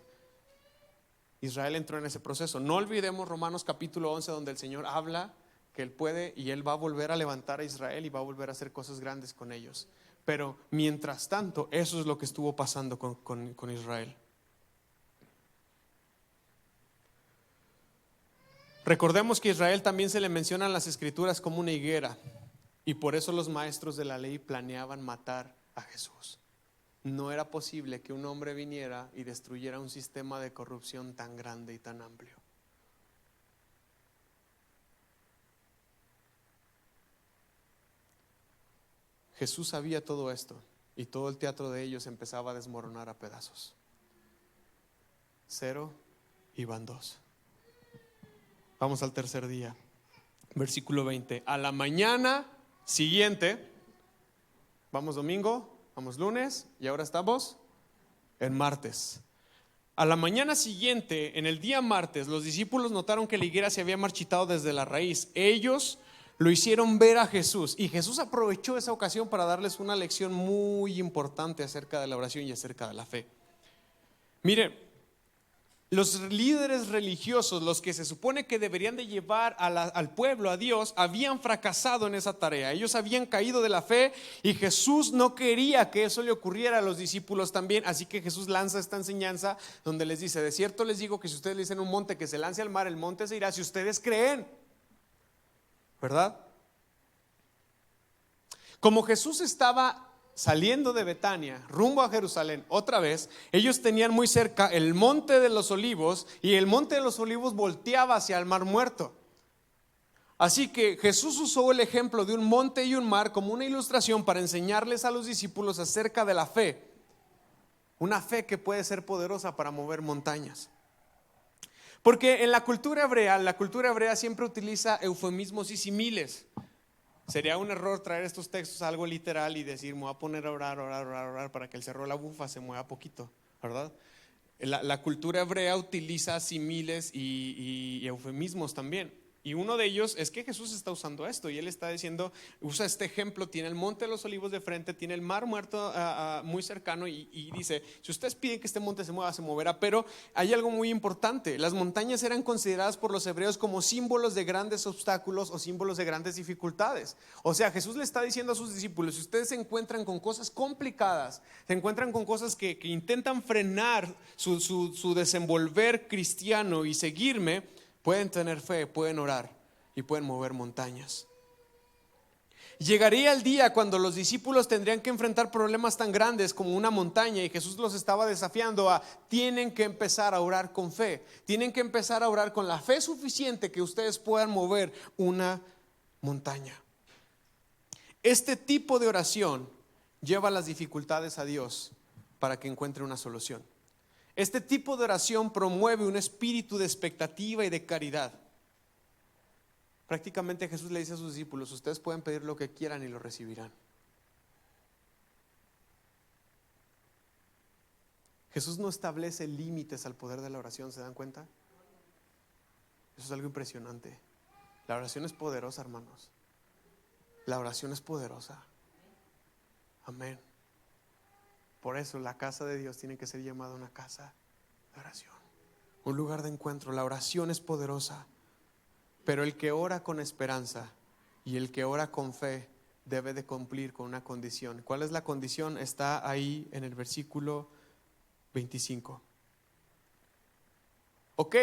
Speaker 1: Israel entró en ese proceso. No olvidemos Romanos capítulo 11, donde el Señor habla que Él puede y Él va a volver a levantar a Israel y va a volver a hacer cosas grandes con ellos. Pero mientras tanto, eso es lo que estuvo pasando con Israel. Recordemos que a Israel también se le menciona en las escrituras como una higuera, y por eso los maestros de la ley planeaban matar a Jesús. No era posible que un hombre viniera y destruyera un sistema de corrupción tan grande y tan amplio. Jesús sabía todo esto, y todo el teatro de ellos empezaba a desmoronar a pedazos. 0 y van 2. Vamos al tercer día. Versículo 20. A la mañana siguiente, vamos domingo, vamos lunes, y ahora estamos en martes. A la mañana siguiente, en el día martes, los discípulos notaron que la higuera se había marchitado desde la raíz. Ellos lo hicieron ver a Jesús, y Jesús aprovechó esa ocasión para darles una lección muy importante acerca de la oración y acerca de la fe. Mire, los líderes religiosos, los que se supone que deberían de llevar al pueblo a Dios, habían fracasado en esa tarea. Ellos habían caído de la fe, y Jesús no quería que eso le ocurriera a los discípulos también. Así que Jesús lanza esta enseñanza donde les dice: de cierto les digo que si ustedes le dicen a un monte que se lance al mar, el monte se irá si ustedes creen. ¿Verdad? Como Jesús estaba saliendo de Betania rumbo a Jerusalén otra vez, ellos tenían muy cerca el monte de los olivos, y el monte de los olivos volteaba hacia el mar muerto. Así que Jesús usó el ejemplo de un monte y un mar como una ilustración para enseñarles a los discípulos acerca de la fe, una fe que puede ser poderosa para mover montañas. Porque en la cultura hebrea siempre utiliza eufemismos y símiles. Sería un error traer estos textos a algo literal y decir: me voy a poner a orar para que el cerro de la bufa se mueva poquito, ¿verdad? La cultura hebrea utiliza símiles y eufemismos también. Y uno de ellos es que Jesús está usando esto, y él está diciendo, usa este ejemplo: tiene el monte de los olivos de frente, tiene el mar muerto muy cercano, y dice: si ustedes piden que este monte se mueva, se moverá. Pero hay algo muy importante: las montañas eran consideradas por los hebreos como símbolos de grandes obstáculos o símbolos de grandes dificultades. O sea, Jesús le está diciendo a sus discípulos: si ustedes se encuentran con cosas complicadas, se encuentran con cosas que intentan frenar su desenvolver cristiano y seguirme, pueden tener fe, pueden orar y pueden mover montañas. Llegaría el día cuando los discípulos tendrían que enfrentar problemas tan grandes como una montaña, y Jesús los estaba desafiando a: tienen que empezar a orar con fe, tienen que empezar a orar con la fe suficiente que ustedes puedan mover una montaña. Este tipo de oración lleva las dificultades a Dios para que encuentre una solución. Este tipo de oración promueve un espíritu de expectativa y de caridad. Prácticamente Jesús le dice a sus discípulos: ustedes pueden pedir lo que quieran y lo recibirán. Jesús no establece límites al poder de la oración, ¿se dan cuenta? Eso es algo impresionante. La oración es poderosa, hermanos. La oración es poderosa. Amén. Por eso la casa de Dios tiene que ser llamada una casa de oración, un lugar de encuentro. La oración es poderosa, pero el que ora con esperanza y el que ora con fe debe de cumplir con una condición. ¿Cuál es la condición? Está ahí en el versículo 25. Ok,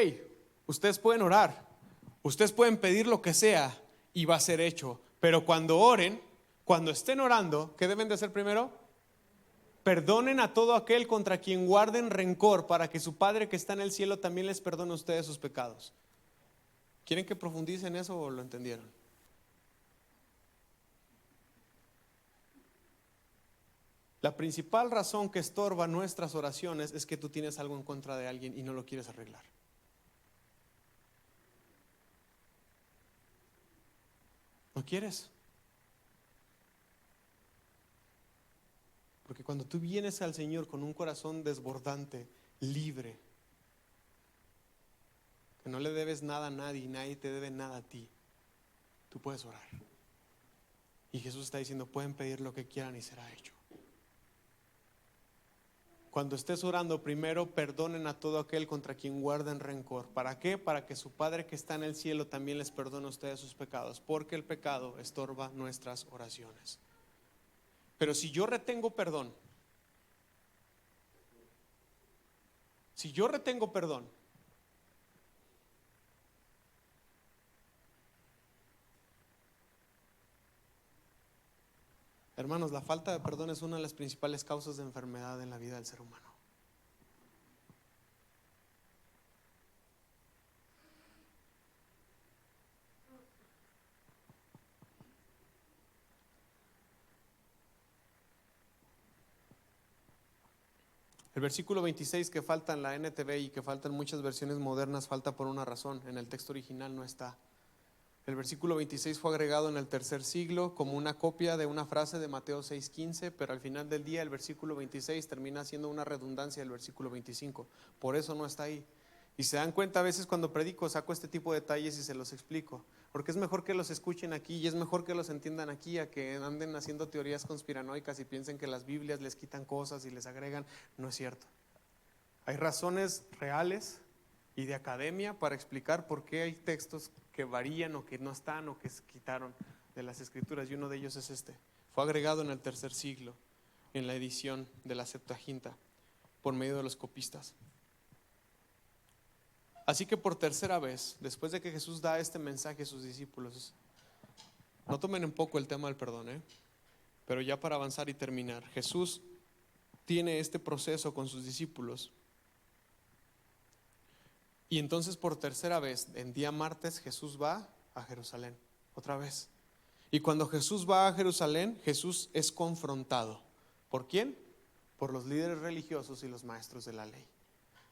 Speaker 1: ustedes pueden orar, ustedes pueden pedir lo que sea y va a ser hecho, pero cuando oren, cuando estén orando, ¿qué deben de hacer primero? Perdonen a todo aquel contra quien guarden rencor, para que su Padre que está en el cielo también les perdone a ustedes sus pecados. ¿Quieren que profundice en eso o lo entendieron? La principal razón que estorba nuestras oraciones es que tú tienes algo en contra de alguien y no lo quieres arreglar. ¿No quieres? Porque cuando tú vienes al Señor con un corazón desbordante, libre, que no le debes nada a nadie y nadie te debe nada a ti, tú puedes orar. Y Jesús está diciendo: pueden pedir lo que quieran y será hecho. Cuando estés orando, primero perdonen a todo aquel contra quien guarden rencor. ¿Para qué? Para que su Padre que está en el cielo también les perdone a ustedes sus pecados, porque el pecado estorba nuestras oraciones. Pero si yo retengo perdón, Hermanos, la falta de perdón es una de las principales causas de enfermedad en la vida del ser humano. El versículo 26 que falta en la NTV y que falta en muchas versiones modernas, falta por una razón. En el texto original no está. El versículo 26 fue agregado en el tercer siglo como una copia de una frase de Mateo 6:15, pero al final del día el versículo 26 termina siendo una redundancia del versículo 25. Por eso no está ahí. Y se dan cuenta, a veces cuando predico saco este tipo de detalles y se los explico, porque es mejor que los escuchen aquí y es mejor que los entiendan aquí a que anden haciendo teorías conspiranoicas y piensen que las Biblias les quitan cosas y les agregan. No es cierto. Hay razones reales y de academia para explicar por qué hay textos que varían o que no están o que se quitaron de las escrituras, y uno de ellos es este. Fue agregado en el tercer siglo en la edición de la Septuaginta por medio de los copistas. Así que por tercera vez, después de que Jesús da este mensaje a sus discípulos, no tomen en poco el tema del perdón, pero ya para avanzar y terminar, Jesús tiene este proceso con sus discípulos. Y entonces por tercera vez, en día martes, Jesús va a Jerusalén, otra vez. Y cuando Jesús va a Jerusalén, Jesús es confrontado. ¿Por quién? Por los líderes religiosos y los maestros de la ley.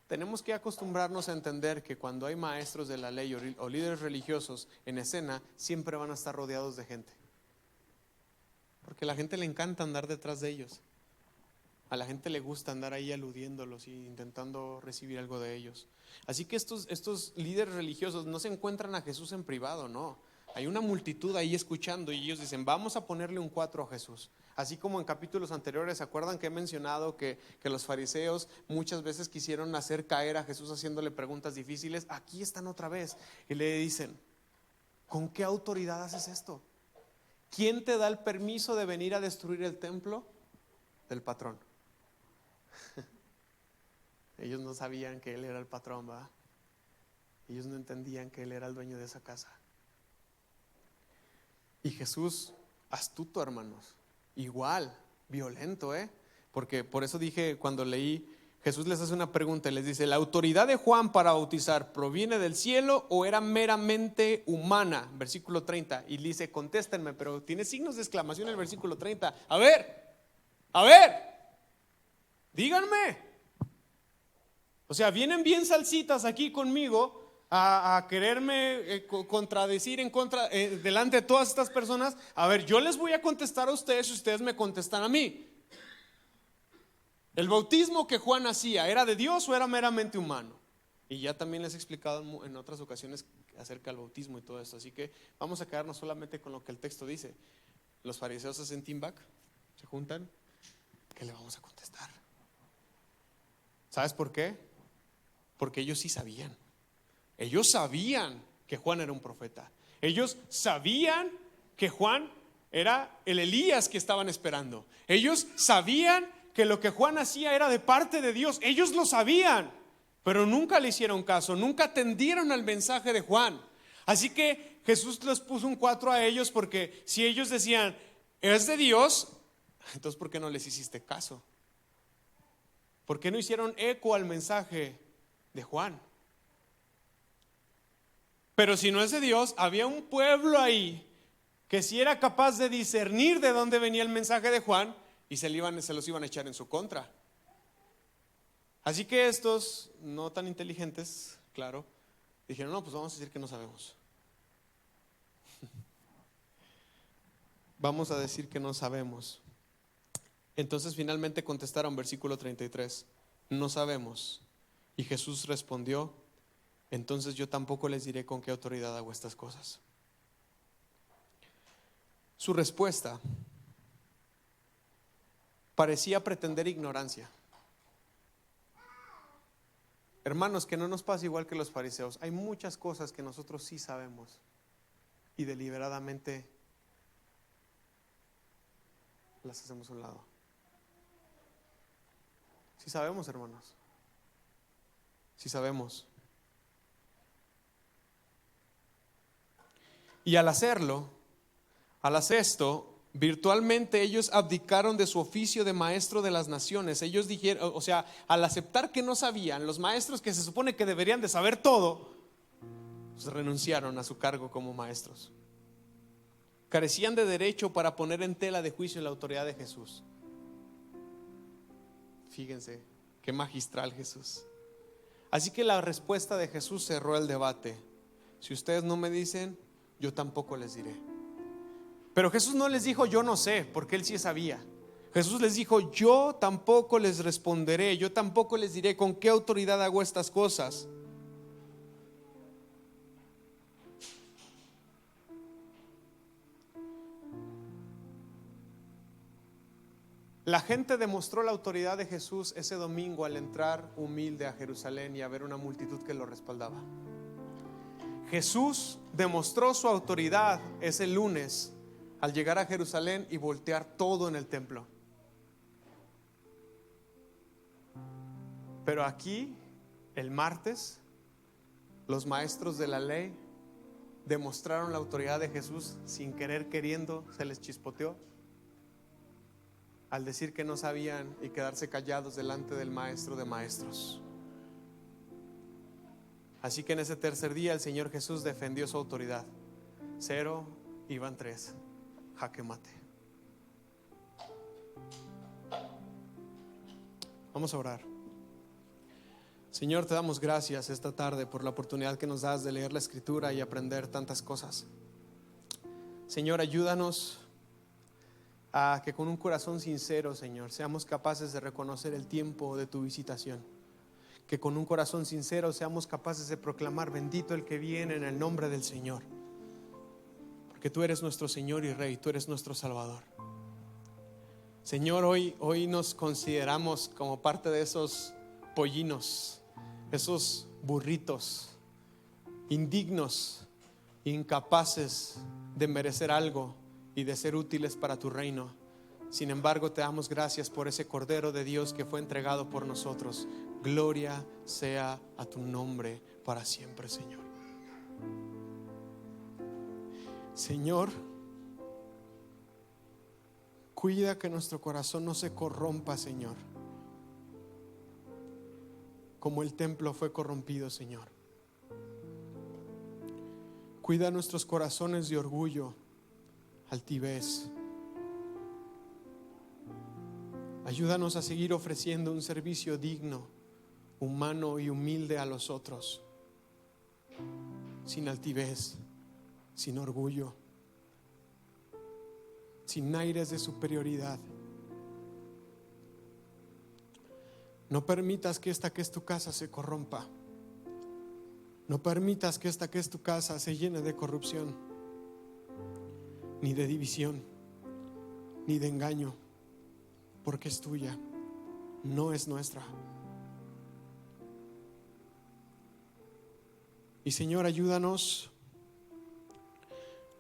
Speaker 1: Tenemos que acostumbrarnos a entender que cuando hay maestros de la ley o líderes religiosos en escena, siempre van a estar rodeados de gente. Porque a la gente le encanta andar detrás de ellos. A la gente le gusta andar ahí aludiéndolos y intentando recibir algo de ellos. Así que estos líderes religiosos no se encuentran a Jesús en privado, no. Hay una multitud ahí escuchando y ellos dicen, vamos a ponerle un 4 a Jesús. Así como en capítulos anteriores, ¿se acuerdan que he mencionado que los fariseos muchas veces quisieron hacer caer a Jesús haciéndole preguntas difíciles? Aquí están otra vez y le dicen, ¿con qué autoridad haces esto? ¿Quién te da el permiso de venir a destruir el templo del patrón? Ellos no sabían que él era el patrón, ¿va? Ellos no entendían que él era el dueño de esa casa. Y Jesús, astuto, hermanos, igual, violento, porque por eso dije cuando leí, Jesús les hace una pregunta y les dice, ¿la autoridad de Juan para bautizar proviene del cielo o era meramente humana? Versículo 30, y dice, contéstenme, pero tiene signos de exclamación en el versículo 30. A ver, díganme. O sea, vienen bien salsitas aquí conmigo a quererme contradecir en contra, delante de todas estas personas. A ver, yo les voy a contestar a ustedes y ustedes me contestan a mí. ¿El bautismo que Juan hacía era de Dios o era meramente humano? Y ya también les he explicado en otras ocasiones acerca del bautismo y todo esto. Así que vamos a quedarnos solamente con lo que el texto dice. Los fariseos hacen team back, se juntan. ¿Qué le vamos a contestar? ¿Sabes por qué? Porque ellos sí sabían. Ellos sabían que Juan era un profeta. Ellos sabían que Juan era el Elías que estaban esperando. Ellos sabían que lo que Juan hacía era de parte de Dios. Ellos lo sabían, pero nunca le hicieron caso, nunca atendieron al mensaje de Juan. Así que Jesús les puso un 4 a ellos, porque si ellos decían, es de Dios, entonces ¿por qué no les hiciste caso? ¿Por qué no hicieron eco al mensaje de Juan? Pero si no es de Dios, había un pueblo ahí que si era capaz de discernir de dónde venía el mensaje de Juan y se los iban a echar en su contra. Así que estos no tan inteligentes, claro, dijeron, no, pues vamos a decir que no sabemos. Vamos a decir que no sabemos. Entonces finalmente contestaron, versículo 33, no sabemos. Y Jesús respondió, entonces yo tampoco les diré con qué autoridad hago estas cosas. Su respuesta parecía pretender ignorancia. Hermanos, que no nos pase igual que los fariseos. Hay muchas cosas que nosotros sí sabemos y deliberadamente las hacemos a un lado. Sí sabemos, hermanos. Sí sabemos. Y al hacer esto, Virtualmente ellos abdicaron de su oficio de maestro de las naciones. Ellos dijeron, o sea, al aceptar que no sabían, los maestros que se supone que deberían de saber todo, pues renunciaron a su cargo como maestros. Carecían de derecho para poner en tela de juicio la autoridad de Jesús. Fíjense, qué magistral Jesús. Así que la respuesta de Jesús cerró el debate. Si ustedes no me dicen, yo tampoco les diré. Pero Jesús no les dijo yo no sé, porque él sí sabía. Jesús les dijo yo tampoco les responderé, yo tampoco les diré con qué autoridad hago estas cosas. La gente demostró la autoridad de Jesús ese domingo al entrar humilde a Jerusalén y a ver una multitud que lo respaldaba. Jesús demostró su autoridad ese lunes al llegar a Jerusalén y voltear todo en el templo. Pero aquí, el martes, los maestros de la ley demostraron la autoridad de Jesús sin querer queriendo, se les chispoteó al decir que no sabían y quedarse callados delante del maestro de maestros. Así que en ese tercer día el Señor Jesús defendió su autoridad. 0 iban 3. Jaque mate. Vamos a orar. Señor, te damos gracias esta tarde por la oportunidad que nos das de leer la Escritura y aprender tantas cosas. Señor, ayúdanos a que con un corazón sincero, Señor, seamos capaces de reconocer el tiempo de tu visitación. Que con un corazón sincero seamos capaces de proclamar bendito el que viene en el nombre del Señor. Porque tú eres nuestro Señor y Rey, tú eres nuestro Salvador. Señor, hoy nos consideramos como parte de esos pollinos, esos burritos, indignos, incapaces de merecer algo y de ser útiles para tu reino. Sin embargo, te damos gracias por ese Cordero de Dios que fue entregado por nosotros. Gloria sea a tu nombre para siempre, Señor. Señor, cuida que nuestro corazón no se corrompa, Señor, como el templo fue corrompido, Señor. Cuida nuestros corazones de orgullo, altivez. Ayúdanos a seguir ofreciendo un servicio digno, humano y humilde a los otros, sin altivez, sin orgullo, sin aires de superioridad. No permitas que esta que es tu casa se corrompa. No permitas que esta que es tu casa se llene de corrupción, ni de división, ni de engaño, porque es tuya, no es nuestra. Y Señor, ayúdanos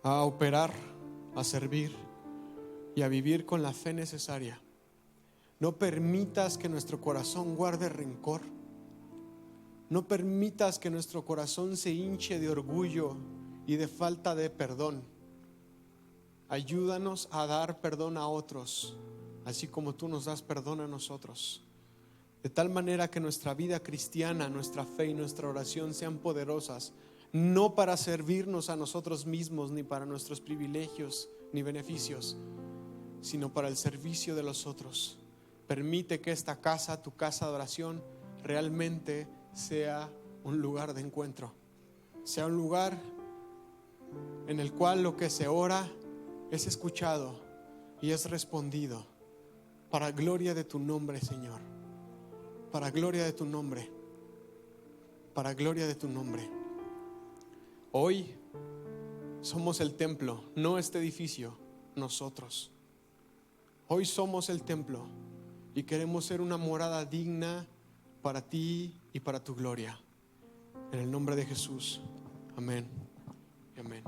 Speaker 1: a operar, a servir y a vivir con la fe necesaria. No permitas que nuestro corazón guarde rencor. No permitas que nuestro corazón se hinche de orgullo y de falta de perdón. Ayúdanos a dar perdón a otros, así como tú nos das perdón a nosotros. De tal manera que nuestra vida cristiana, nuestra fe y nuestra oración sean poderosas, no para servirnos a nosotros mismos, ni para nuestros privilegios ni beneficios, sino para el servicio de los otros. Permite que esta casa, tu casa de oración, realmente sea un lugar de encuentro, sea un lugar en el cual lo que se ora es escuchado y es respondido, para gloria de tu nombre, Señor, para gloria de tu nombre, para gloria de tu nombre. Hoy somos el templo, no este edificio, nosotros. Hoy somos el templo y queremos ser una morada digna para ti y para tu gloria. En el nombre de Jesús. Amén y amén.